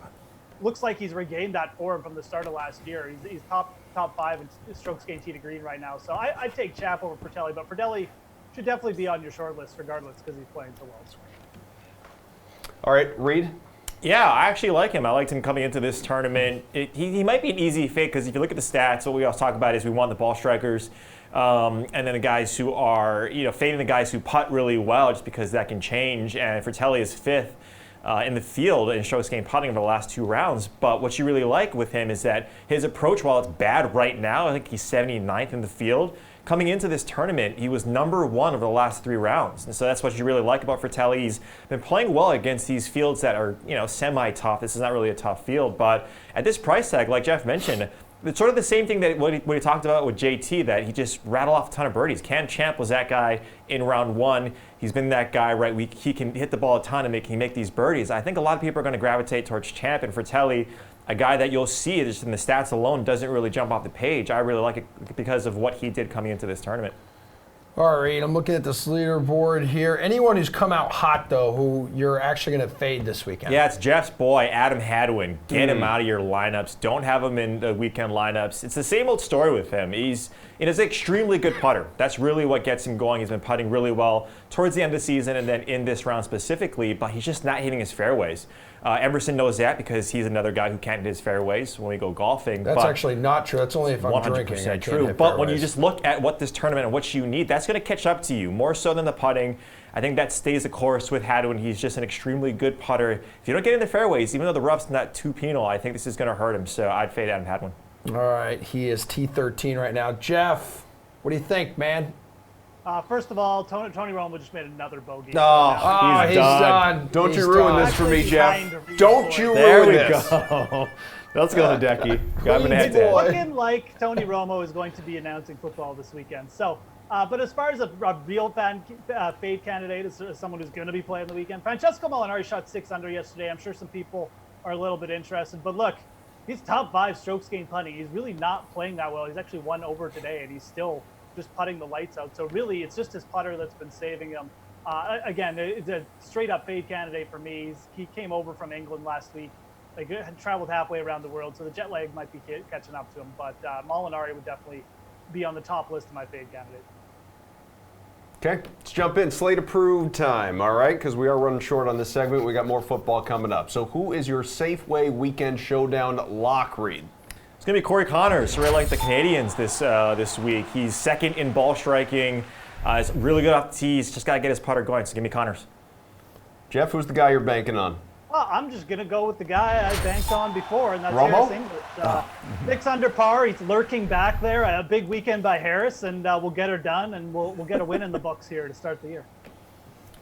looks like he's regained that form from the start of last year. He's top 5 in strokes gained tee to green right now. So I'd take Champ over Fratelli, but Fratelli should definitely be on your short list regardless because he's playing so well. All right, Reed? Yeah, I actually like him. I liked him coming into this tournament. He might be an easy fake because if you look at the stats, what we always talk about is we want the ball strikers and then the guys who are, fading the guys who putt really well just because that can change. And Fratelli is 5th. In the field in strokes gained putting over the last 2 rounds. But what you really like with him is that his approach, while it's bad right now, I think he's 79th in the field. Coming into this tournament, he was number 1 over the last 3 rounds. And so that's what you really like about Fratelli. He's been playing well against these fields that are, semi-tough. This is not really a tough field. But at this price tag, like Jeff mentioned, it's sort of the same thing that what he talked about with JT, that he just rattled off a ton of birdies. Cam Champ was that guy in round 1. He's been that guy, right? He can hit the ball a ton and make these birdies. I think a lot of people are going to gravitate towards Champ, and Fratelli, a guy that you'll see just in the stats alone doesn't really jump off the page. I really like it because of what he did coming into this tournament. All right, I'm looking at this leaderboard here. Anyone who's come out hot, though, who you're actually going to fade this weekend? Yeah, it's Jeff's boy, Adam Hadwin. Get him out of your lineups. Don't have him in the weekend lineups. It's the same old story with him. He's an extremely good putter. That's really what gets him going. He's been putting really well towards the end of the season and then in this round specifically, but he's just not hitting his fairways. Emerson knows that because he's another guy who can't hit his fairways when we go golfing. That's actually not true. That's only if I'm drinking. 100% true. But when you just look at what this tournament and what you need, that's going to catch up to you more so than the putting. I think that stays the course with Hadwin. He's just an extremely good putter. If you don't get in the fairways, even though the rough's not too penal, I think this is going to hurt him. So I'd fade Adam Hadwin. All right, he is T13 right now. Jeff, what do you think, man? First of all, Tony Romo just made another bogey. He's done. Don't you ruin this for me, Jeff. Don't you there ruin we this. Go. Let's go, Hideki. Looking like Tony Romo is going to be announcing football this weekend. So But as far as a real fade candidate, as someone who's going to be playing the weekend, Francesco Molinari shot 6 under yesterday. I'm sure some people are a little bit interested. But look, he's top 5 strokes gained putting. He's really not playing that well. He's actually 1 over today, and he's still just putting the lights out. So really, it's just his putter that's been saving him. Again, it's a straight-up fade candidate for me. He came over from England last week. Had traveled halfway around the world, so the jet lag might be catching up to him. But Molinari would definitely be on the top list of my fade candidates. Okay, let's jump in. Slate approved time, all right? Because we are running short on this segment. We got more football coming up. So who is your Safeway Weekend Showdown lock, Reed? It's going to be Corey Connors, right like the Canadians this week. He's second in ball striking. He's really good off the tee. He's just got to get his putter going, so give me Connors. Jeff, who's the guy you're banking on? Well, I'm just going to go with the guy I banked on before, and that's Romo? Harris English. 6 under par. He's lurking back there. A big weekend by Harris, and we'll get her done, and we'll get a win in the books here to start the year.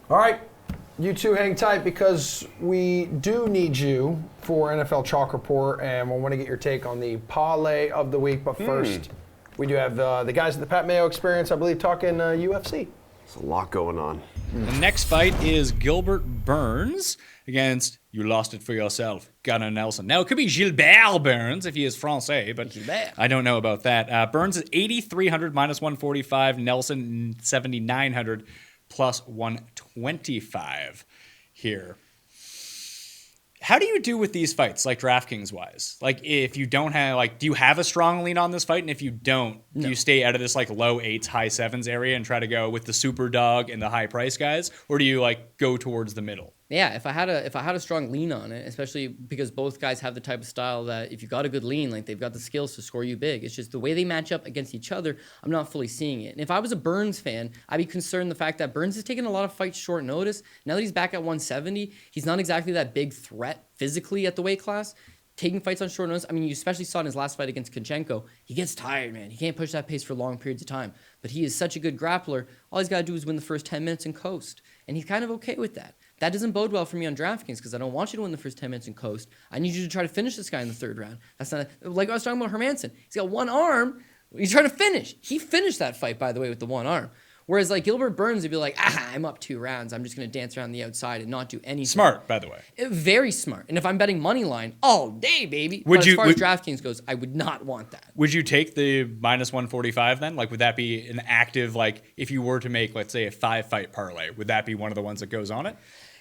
All right. You two hang tight because we do need you for NFL Chalk Report, and we want to get your take on the parlay of the week. But first, we do have the guys at the Pat Mayo Experience, I believe, talking UFC. There's a lot going on. The next fight is Gilbert Burns against, you lost it for yourself, Gunnar Nelson. Now, it could be Gilbert Burns if he is Francais, but Gilbert. I don't know about that. Burns is 8,300 minus 145. Nelson 7,900 plus 125 here. How do you do with these fights, like DraftKings wise? Like, if you don't have, do you have a strong lean on this fight? And if you don't, do you stay out of this low 8s, high 7s area and try to go with the super dog and the high price guys? Or do you go towards the middle? Yeah, if I had a strong lean on it, especially because both guys have the type of style that if you got a good lean, they've got the skills to score you big. It's just the way they match up against each other, I'm not fully seeing it. And if I was a Burns fan, I'd be concerned the fact that Burns has taken a lot of fights short notice. Now that he's back at 170, he's not exactly that big threat physically at the weight class. Taking fights on short notice, I mean, you especially saw in his last fight against Konchenko, he gets tired, man. He can't push that pace for long periods of time. But he is such a good grappler, all he's got to do is win the first 10 minutes and coast. And he's kind of okay with that. That doesn't bode well for me on DraftKings because I don't want you to win the first 10 minutes and coast. I need you to try to finish this guy in the third round. That's not like I was talking about Hermanson. He's got one arm. He's trying to finish. He finished that fight, by the way, with the one arm. Whereas Gilbert Burns would be like, I'm up 2 rounds. I'm just going to dance around the outside and not do anything. Smart, by the way. Very smart. And if I'm betting money line, all day, baby. But as far as DraftKings goes, I would not want that. Would you take the minus 145 then? Would that be an active, if you were to make, let's say, a 5-fight parlay, would that be one of the ones that goes on it?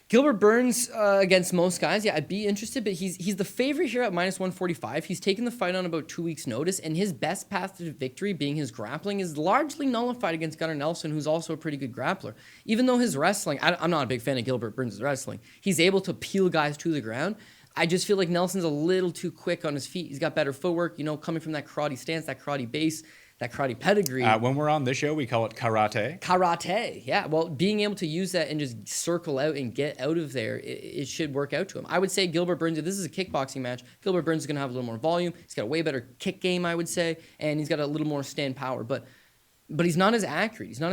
Gilbert Burns against most guys, yeah, I'd be interested, but he's the favorite here at minus 145. He's taken the fight on about 2 weeks' notice, and his best path to victory, being his grappling, is largely nullified against Gunnar Nelson, who's also a pretty good grappler. Even though his wrestling, I'm not a big fan of Gilbert Burns' wrestling, he's able to peel guys to the ground. I just feel like Nelson's a little too quick on his feet. He's got better footwork, coming from that karate stance, that karate base, that karate pedigree. When we're on this show, we call it karate. Karate, yeah. Well, being able to use that and just circle out and get out of there, it should work out to him. I would say Gilbert Burns, if this is a kickboxing match, Gilbert Burns is going to have a little more volume. He's got a way better kick game, I would say, and he's got a little more stand power. But he's not as accurate. He's not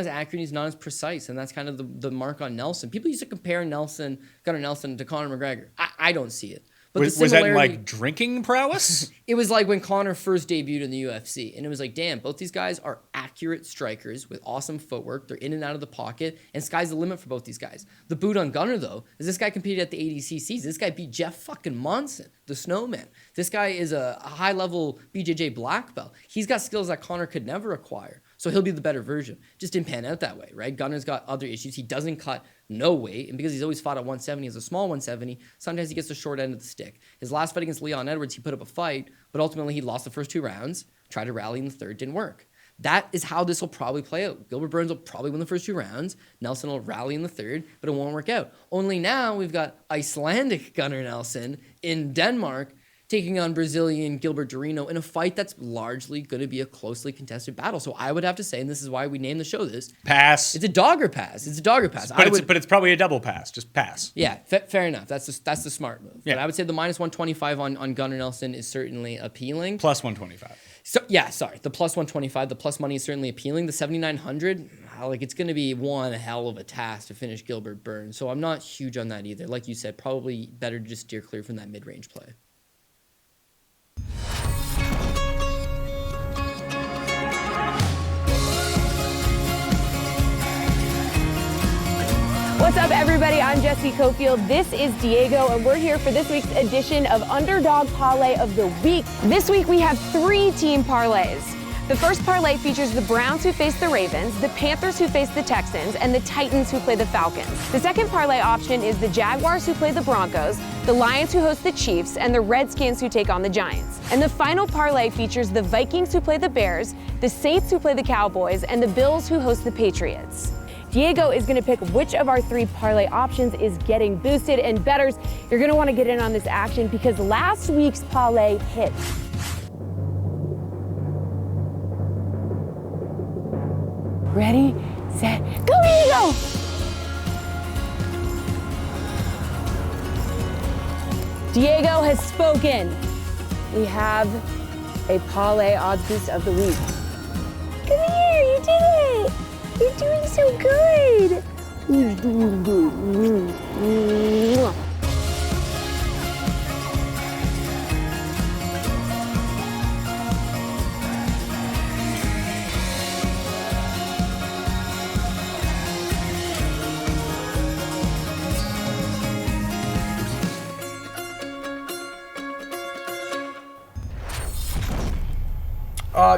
as precise, and that's kind of the mark on Nelson. People used to compare Gunnar Nelson to Conor McGregor. I don't see it. But was that drinking prowess? It was like when Conor first debuted in the UFC, and it was damn, both these guys are accurate strikers with awesome footwork. They're in and out of the pocket, and sky's the limit for both these guys. The boot on Gunnar, though, is this guy competed at the ADCCs. This guy beat Jeff fucking Monson, the Snowman. This guy is a high-level BJJ black belt. He's got skills that Conor could never acquire, so he'll be the better version. Just didn't pan out that way, right? Gunnar's got other issues. He doesn't cut no weight, and because he's always fought at 170 as a small 170, sometimes he gets the short end of the stick. His last fight against Leon Edwards, he put up a fight, but ultimately he lost the first 2 rounds, tried to rally in the third, didn't work. That is how this will probably play out. Gilbert Burns will probably win the first 2 rounds. Nelson will rally in the third, but it won't work out. Only now we've got Icelandic Gunnar Nelson in Denmark taking on Brazilian Gilbert Durinho in a fight that's largely going to be a closely contested battle. So I would have to say, and this is why we named the show this. Pass. It's a dogger pass. But it's probably a double pass. Just pass. Yeah, fair enough. That's the smart move. Yeah. But I would say the minus 125 on Gunnar Nelson is certainly appealing. Plus 125. So yeah, sorry. The plus 125, the plus money is certainly appealing. The 7,900, it's going to be one hell of a task to finish Gilbert Burns. So I'm not huge on that either. Like you said, probably better to just steer clear from that mid-range play. everybody, I'm Jesse Cofield. This is Diego, and we're here for this week's edition of Underdog Parlay of the Week. This week we have 3 team parlays. The first parlay features the Browns who face the Ravens, the Panthers who face the Texans, and the Titans who play the Falcons. The second parlay option is the Jaguars who play the Broncos, the Lions who host the Chiefs, and the Redskins who take on the Giants. And the final parlay features the Vikings who play the Bears, the Saints who play the Cowboys, and the Bills who host the Patriots. Diego is going to pick which of our 3 parlay options is getting boosted, and bettors, you're going to want to get in on this action because last week's parlay hit. Ready, set, go, Diego! Diego has spoken. We have a parlay odds boost of the week. Come here, you did it! You're doing so good! You're doing good.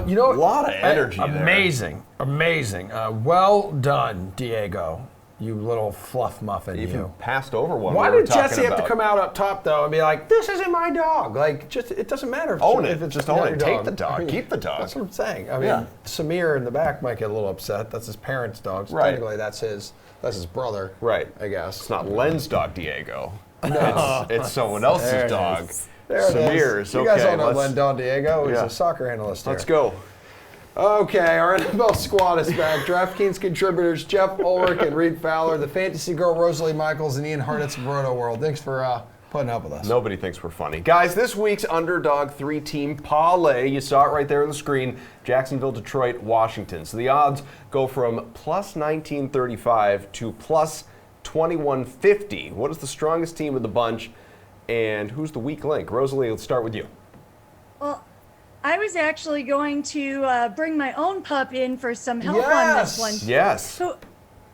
You know, a lot of energy there. Amazing. Well done, Diego. You little fluff muffin. Even passed over one. Why we were did Jesse talking have to about. come out up top though and be like, "This isn't my dog"? Like, just it doesn't matter. If it's Just not own your it. Take dog. the dog. I mean, Keep the dog. That's what I'm saying. I mean, Samir in the back might get a little upset. That's his parents' dog. So Right. technically, that's his brother. Right. I guess. It's not Len's dog, Diego. No. It's someone else's There it dog. is. There it is. Samir's. You Okay, guys all know let's- Len Don Diego. He's Yeah. a soccer analyst here. Let's go. Okay, our NFL squad is back. DraftKings contributors Jeff Ulrich and Reed Fowler, the fantasy girl Rosalie Michaels, and Ian Harnitz of Roto World. Thanks for putting up with us. Nobody thinks we're funny. Guys, this week's Underdog 3-team parlay, you saw it right there on the screen, Jacksonville, Detroit, Washington. So the odds go from plus 1935 to plus 2150. What is the strongest team of the bunch, and who's the weak link? Rosalie, let's start with you. Well, I was actually going to bring my own pup in for some help on this one. Yes. So,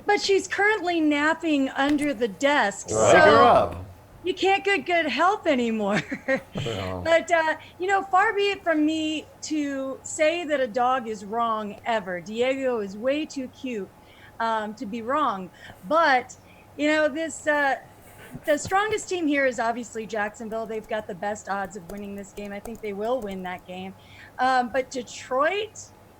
but she's currently napping under the desk. Wake her up. You can't get good help anymore. But, far be it from me to say that a dog is wrong ever. Diego is way too cute to be wrong. But, the strongest team here is obviously Jacksonville. They've got the best odds of winning this game. I think they will win that game. But Detroit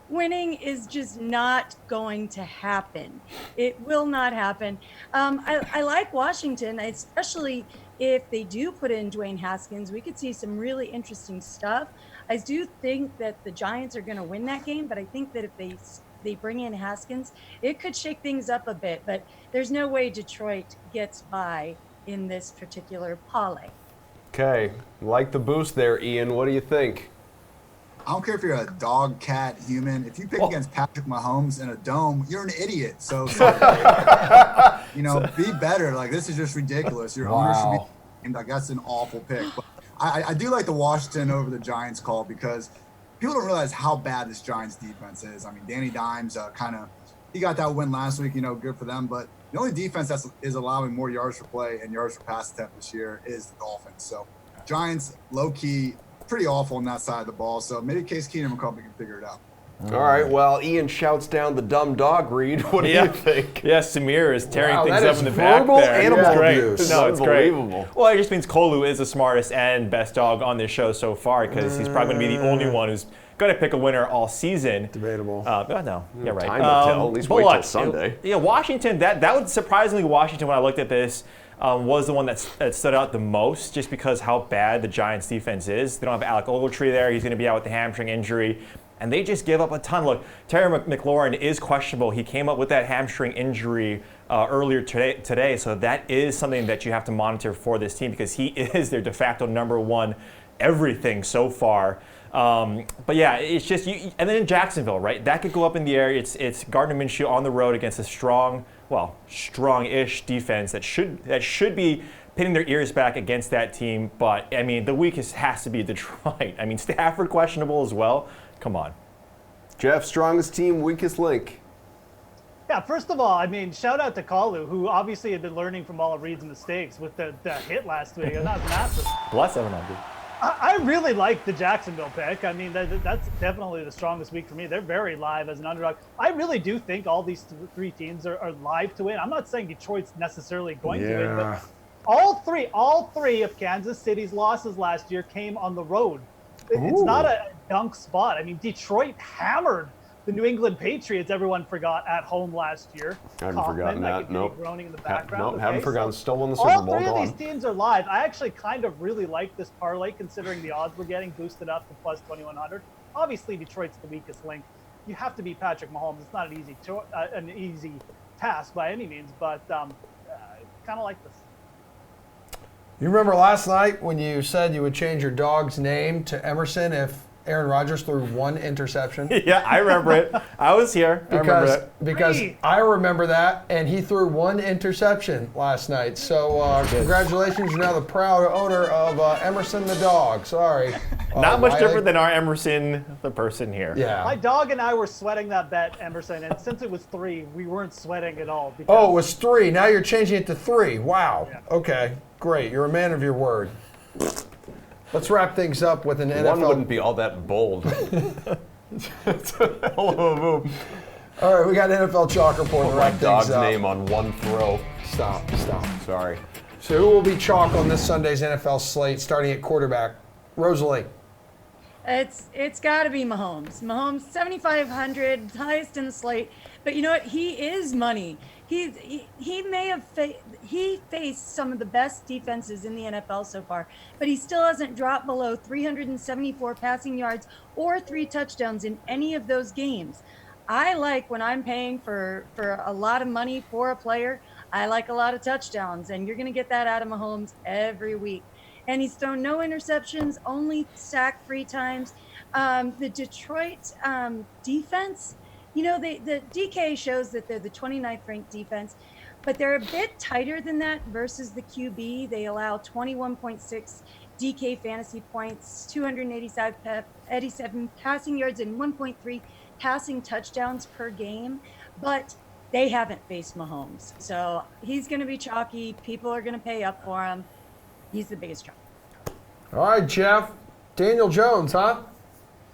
winning is just not going to happen. It will not happen. I like Washington, especially if they do put in Dwayne Haskins. We could see some really interesting stuff. I do think that the Giants are going to win that game, but I think that if they bring in Haskins, it could shake things up a bit. But there's no way Detroit gets by in this particular parlay. Okay, like the boost there, Ian. What do you think? I don't care if you're a dog, cat, human. If you pick against Patrick Mahomes in a dome, you're an idiot. So be better. Like, this is just ridiculous. Your owner should be. Like, that's an awful pick. But I do like the Washington over the Giants call because people don't realize how bad this Giants defense is. I mean, Danny Dimes he got that win last week. Good for them. But the only defense that is allowing more yards per play and yards per pass attempt this year is the Dolphins. So Giants, low key, pretty awful on that side of the ball. So maybe Case Keenum and company can figure it out. All right, well, Ian shouts down the dumb dog, Reed. What do you think? Yes, Samir is tearing things that up is in the back verbal there. animal It's great. abuse. No, it's great. Unbelievable. Well, it just means Kolu is the smartest and best dog on this show so far because he's probably going to be the only one who's going to pick a winner all season. Debatable. No, yeah, right. Time will tell. At least but wait till look, Sunday. Washington, that was surprisingly Washington when I looked at this. Was the one that stood out the most just because how bad the Giants defense is. They don't have Alec Ogletree there. He's going to be out with the hamstring injury. And they just give up a ton. Look, Terry McLaurin is questionable. He came up with that hamstring injury earlier today. So that is something that you have to monitor for this team because he is their de facto number one everything so far. But yeah, it's just you. And then in Jacksonville, right? That could go up in the air. It's Gardner Minshew on the road against a strong-ish defense that should be pinning their ears back against that team. But I mean, the weakest has to be Detroit. I mean, Stafford questionable as well. Come on. Jeff, strongest team, weakest link. Yeah, first of all, I mean, shout out to Kalu, who obviously had been learning from all of Reed's mistakes with the hit last week, and that was massive. Plus 700. I really like the Jacksonville pick. I mean, that's definitely the strongest week for me. They're very live as an underdog. I really do think all these three teams are live to win. I'm not saying Detroit's necessarily going to win, but all three of Kansas City's losses last year came on the road. It's not a dunk spot. I mean, Detroit hammered the New England Patriots, everyone forgot, at home last year. I haven't forgotten that. Nope. Groaning in the background. Haven't forgotten. Still won the Super Bowl. All three of these teams are live. I actually kind of really like this parlay, considering the odds we're getting boosted up to plus 2,100. Obviously, Detroit's the weakest link. You have to beat Patrick Mahomes. It's not an easy task by any means, but kind of like this. You remember last night when you said you would change your dog's name to Emerson if Aaron Rodgers threw one interception? Yeah, I remember it. I was here. Because I remember that, and he threw one interception last night. So congratulations, you're now the proud owner of Emerson the dog. Sorry. Not much different than our Emerson, the person here. Yeah. My dog and I were sweating that bet, Emerson, and since it was 3, we weren't sweating at all. Oh, it was 3. Now you're changing it to 3. Wow. Yeah. Okay, great. You're a man of your word. Let's wrap things up with an NFL. One wouldn't be all that bold. It's a hell of a move. All right, we got an NFL chalk report to wrap things up. Dog's name on one throw. Stop. Sorry. So who will be chalk on this Sunday's NFL slate, starting at quarterback? Rosalie. It's got to be Mahomes. Mahomes, 7,500, highest in the slate. But you know what? He is money. He may have faced some of the best defenses in the NFL so far, but he still hasn't dropped below 374 passing yards or 3 touchdowns in any of those games. I like when I'm paying for a lot of money for a player, I like a lot of touchdowns, and you're going to get that out of Mahomes every week. And he's thrown no interceptions, only sacked 3 times. The Detroit defense, you know, the DK shows that they're the 29th ranked defense, but they're a bit tighter than that versus the QB. They allow 21.6 DK fantasy points, 287 passing yards, and 1.3 passing touchdowns per game. But they haven't faced Mahomes. So he's going to be chalky. People are going to pay up for him. He's the biggest chalk. All right, Jeff. Daniel Jones, huh?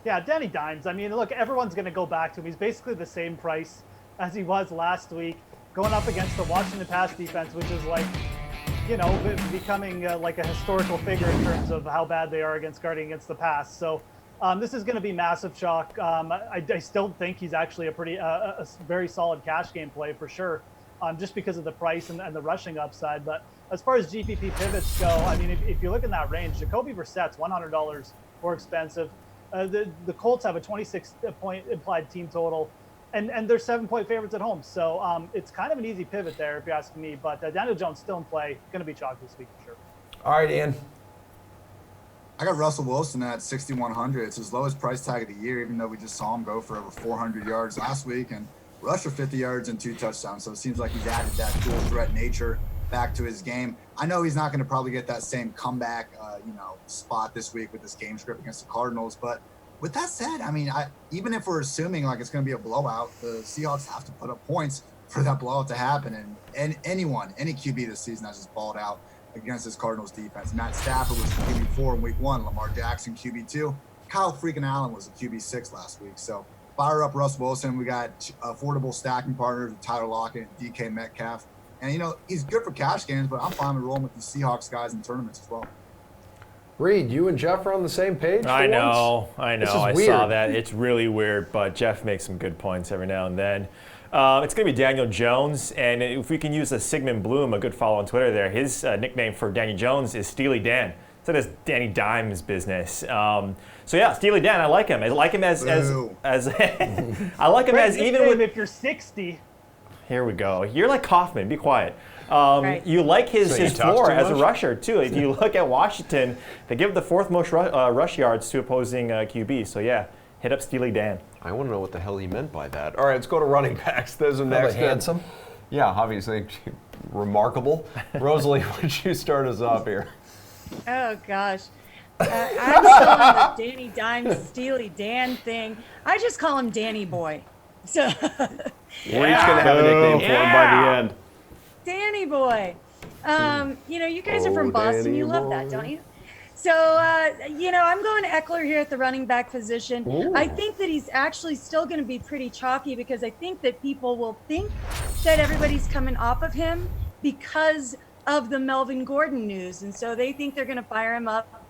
Yeah, Danny Dimes. I mean, look, everyone's going to go back to him. He's basically the same price as he was last week, going up against the Washington pass defense, which is like, you know, becoming like a historical figure in terms of how bad they are against guarding against the pass. So this is going to be massive chalk. I still think he's actually a very solid cash game play for sure, just because of the price and the rushing upside. But as far as GPP pivots go, I mean, if you look in that range, Jacoby Brissett's $100 more expensive. The Colts have a 26-point implied team total, and they're 7-point favorites at home. So it's kind of an easy pivot there, if you ask me. But Daniel Jones still in play, going to be chalk this week for sure. All right, Ian. I got Russell Wilson at 6,100. It's his lowest price tag of the year, even though we just saw him go for over 400 yards last week and rush for 50 yards and 2 touchdowns. So it seems like he's added that dual threat nature back to his game. I know he's not going to probably get that same comeback, spot this week with this game script against the Cardinals. But with that said, I mean, even if we're assuming like it's going to be a blowout, the Seahawks have to put up points for that blowout to happen. And any QB this season has just balled out against this Cardinals defense. Matt Stafford was QB4 in week 1, Lamar Jackson QB2, Kyle freaking Allen was a QB6 last week. So fire up Russ Wilson. We got affordable stacking partners with Tyler Lockett and DK Metcalf. And, you know, he's good for cash games, but I'm fine with rolling with the Seahawks guys in tournaments as well. Reed, you and Jeff are on the same page. I know. I weird. Saw that. It's really weird, but Jeff makes some good points every now and then. It's going to be Daniel Jones, and if we can use a Sigmund Bloom, a good follow on Twitter there, his nickname for Daniel Jones is Steely Dan. So that's Danny Dimes business. So yeah, Steely Dan, I like him. I like him as I like him as even with if you're 60. Here we go. You're like Kaufman. Be quiet. Right. You like his floor as a rusher, too. If you look at Washington, they give the 4th most rush yards to opposing QB. So, yeah, hit up Steely Dan. I want to know what the hell he meant by that. All right, let's go to running backs. There's a next. Handsome? Yeah, obviously. Remarkable. Rosalie, why don't you start us off here? Oh, gosh. I'm still on the Danny Dimes, Steely Dan thing. I just call him Danny Boy. So We're each going to have a nickname for him by the end. Danny boy. You guys are from Boston. Danny You love boy. that, don't you? So, I'm going Eckler here at the running back position. Ooh. I think that he's actually still going to be pretty chalky because I think that people will think that everybody's coming off of him because of the Melvin Gordon news. And so they think they're going to fire him up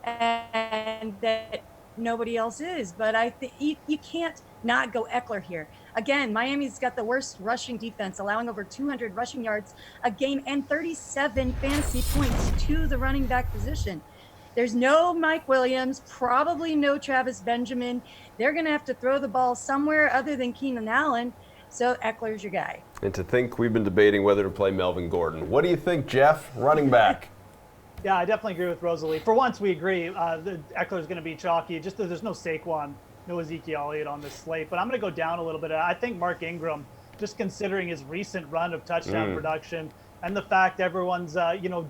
and that nobody else is. But I think you can't not go Eckler here. Again, Miami's got the worst rushing defense, allowing over 200 rushing yards a game and 37 fantasy points to the running back position. There's no Mike Williams, probably no Travis Benjamin. They're going to have to throw the ball somewhere other than Keenan Allen. So Eckler's your guy. And to think we've been debating whether to play Melvin Gordon. What do you think, Jeff? Running back. Yeah, I definitely agree with Rosalie. For once, we agree. Eckler's going to be chalky. Just that there's no Saquon, no Ezekiel Elliott on this slate. But I'm going to go down a little bit. I think Mark Ingram, just considering his recent run of touchdown production and the fact everyone's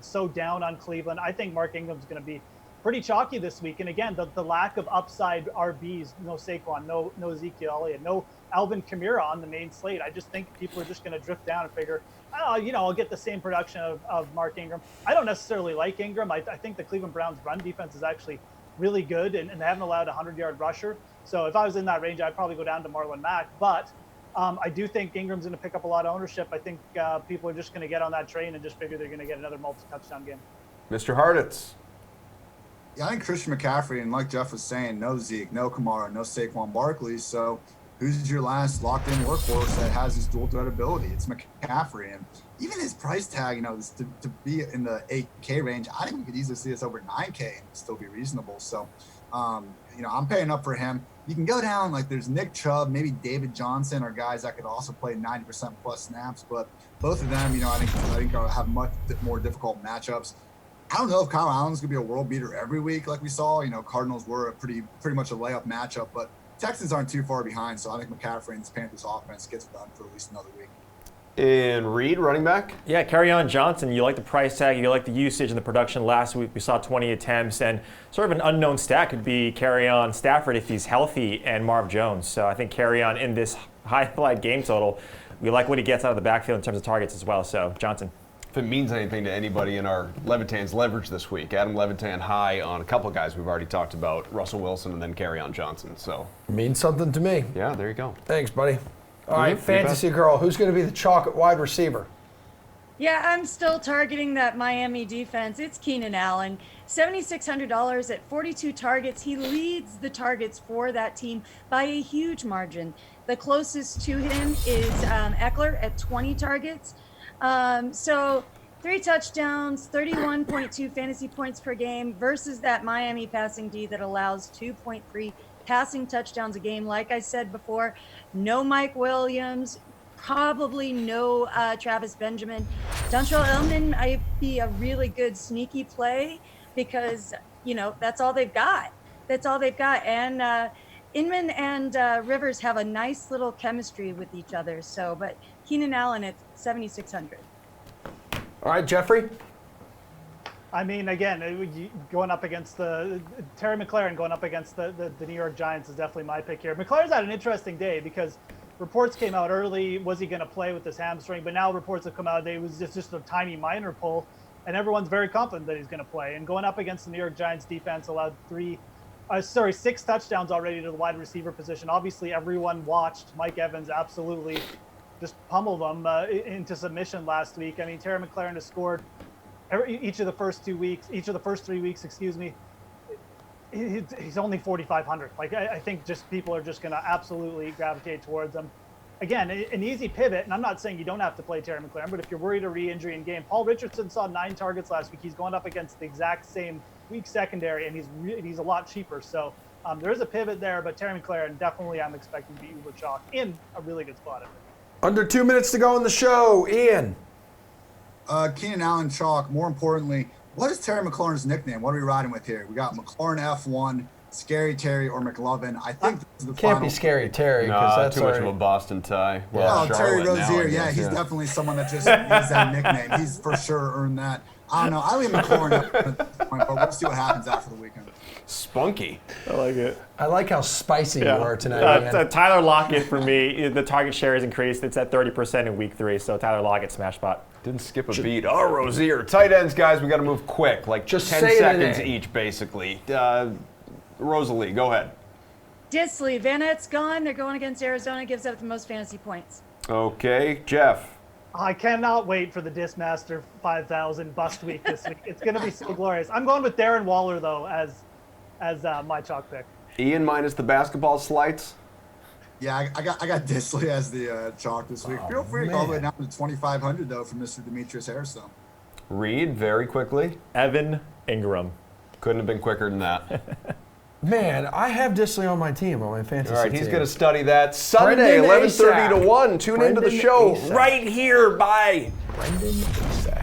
so down on Cleveland, I think Mark Ingram's going to be pretty chalky this week. And again, the lack of upside RBs, no Saquon, no Ezekiel Elliott, no Alvin Kamara on the main slate. I just think people are just going to drift down and figure, I'll get the same production of Mark Ingram. I don't necessarily like Ingram. I think the Cleveland Browns run defense is actually really good, and they haven't allowed a 100-yard rusher. So if I was in that range, I'd probably go down to Marlon Mack. But I do think Ingram's going to pick up a lot of ownership. I think people are just going to get on that train and just figure they're going to get another multi-touchdown game. Mr. Harditz. Yeah, I think Christian McCaffrey, and like Jeff was saying, no Zeke, no Kamara, no Saquon Barkley. So who's your last locked-in workhorse that has this dual threat ability? It's McCaffrey. And even his price tag, to be in the 8K range, I think we could easily see this over 9K and still be reasonable. So, I'm paying up for him. You can go down, there's Nick Chubb, maybe David Johnson are guys that could also play 90% plus snaps. But both of them, I think have much more difficult matchups. I don't know if Kyle Allen's going to be a world beater every week like we saw. Cardinals were a pretty much a layup matchup, but Texans aren't too far behind. So I think McCaffrey and this Panthers offense gets it done for at least another week. And Reed, running back? Yeah, Kerryon Johnson. You like the price tag, you like the usage and the production. Last week we saw 20 attempts, and sort of an unknown stat could be Kerryon Stafford if he's healthy and Marv Jones. So I think Kerryon in this high-flight game total, we like what he gets out of the backfield in terms of targets as well. So Johnson. If it means anything to anybody in our Levitan's leverage this week, Adam Levitan high on a couple of guys we've already talked about, Russell Wilson and then Kerryon Johnson. So means something to me. Yeah, there you go. Thanks, buddy. All right, Fantasy Girl, who's going to be the chalk at wide receiver? Yeah, I'm still targeting that Miami defense. It's Keenan Allen, $7,600 at 42 targets. He leads the targets for that team by a huge margin. The closest to him is Eckler at 20 targets. So 3 touchdowns, 31.2 fantasy points per game versus that Miami passing D that allows 2.3 passing touchdowns a game. Like I said before, no Mike Williams, probably no Travis Benjamin. Dontrell Inman might be a really good sneaky play because, that's all they've got. That's all they've got. And Inman and Rivers have a nice little chemistry with each other. So, but Keenan Allen at 7,600. All right, Jeffrey. I mean, again, going up against Terry McLaurin going up against the New York Giants is definitely my pick here. McLaurin's had an interesting day because reports came out early. Was he going to play with this hamstring? But now reports have come out. It was just a tiny minor pull, and everyone's very confident that he's going to play. And going up against the New York Giants defense allowed 6 touchdowns already to the wide receiver position. Obviously, everyone watched Mike Evans absolutely just pummel them into submission last week. I mean, Terry McLaurin has scored each of the first 3 weeks, he's only 4,500. I think just people are just going to absolutely gravitate towards him. Again, an easy pivot, and I'm not saying you don't have to play Terry McLaurin, but if you're worried of re-injury in game, Paul Richardson saw 9 targets last week. He's going up against the exact same weak secondary, and he's a lot cheaper. So there is a pivot there, but Terry McLaurin definitely I'm expecting to be uber chalk in a really good spot. Under 2 minutes to go in the show, Ian. Keenan Allen chalk. More importantly, what is Terry McLaurin's nickname? What are we riding with here? We got McLaurin F1, Scary Terry, or McLovin. I think this is the Can't final. be Scary Terry. No, That's too much of a Boston tie. Well, Terry Rozier, he's definitely someone that just needs that nickname. He's for sure earned that. I don't know. I leave McLaurin at this point, but we'll see what happens after the weekend. Spunky. I like it. I like how spicy you are tonight, man. Tyler Lockett for me, the target share has increased. It's at 30% in week 3, so Tyler Lockett smash spot. Didn't skip a beat. Oh, Rozier. Tight ends, guys, we got to move quick. Like just 10 seconds each, basically. Rosalie, go ahead. Disley, Van Ett's gone. They're going against Arizona. Gives up the most fantasy points. Okay, Jeff. I cannot wait for the Dismaster 5000 bust week this week. It's going to be so glorious. I'm going with Darren Waller, though, as my chalk pick. Ian minus the basketball slights. Yeah, I got Disley as the chalk this week. Feel free to go all the way down to 2,500 though for Mr. Demetrius Harrison. Reed, very quickly. Evan Ingram. Couldn't have been quicker than that. Man, I have Disley on my team, on my fantasy team. All right, he's going to study that Sunday, 11:30 to 1. Tune into the show right here. Bye. Brendan Asak.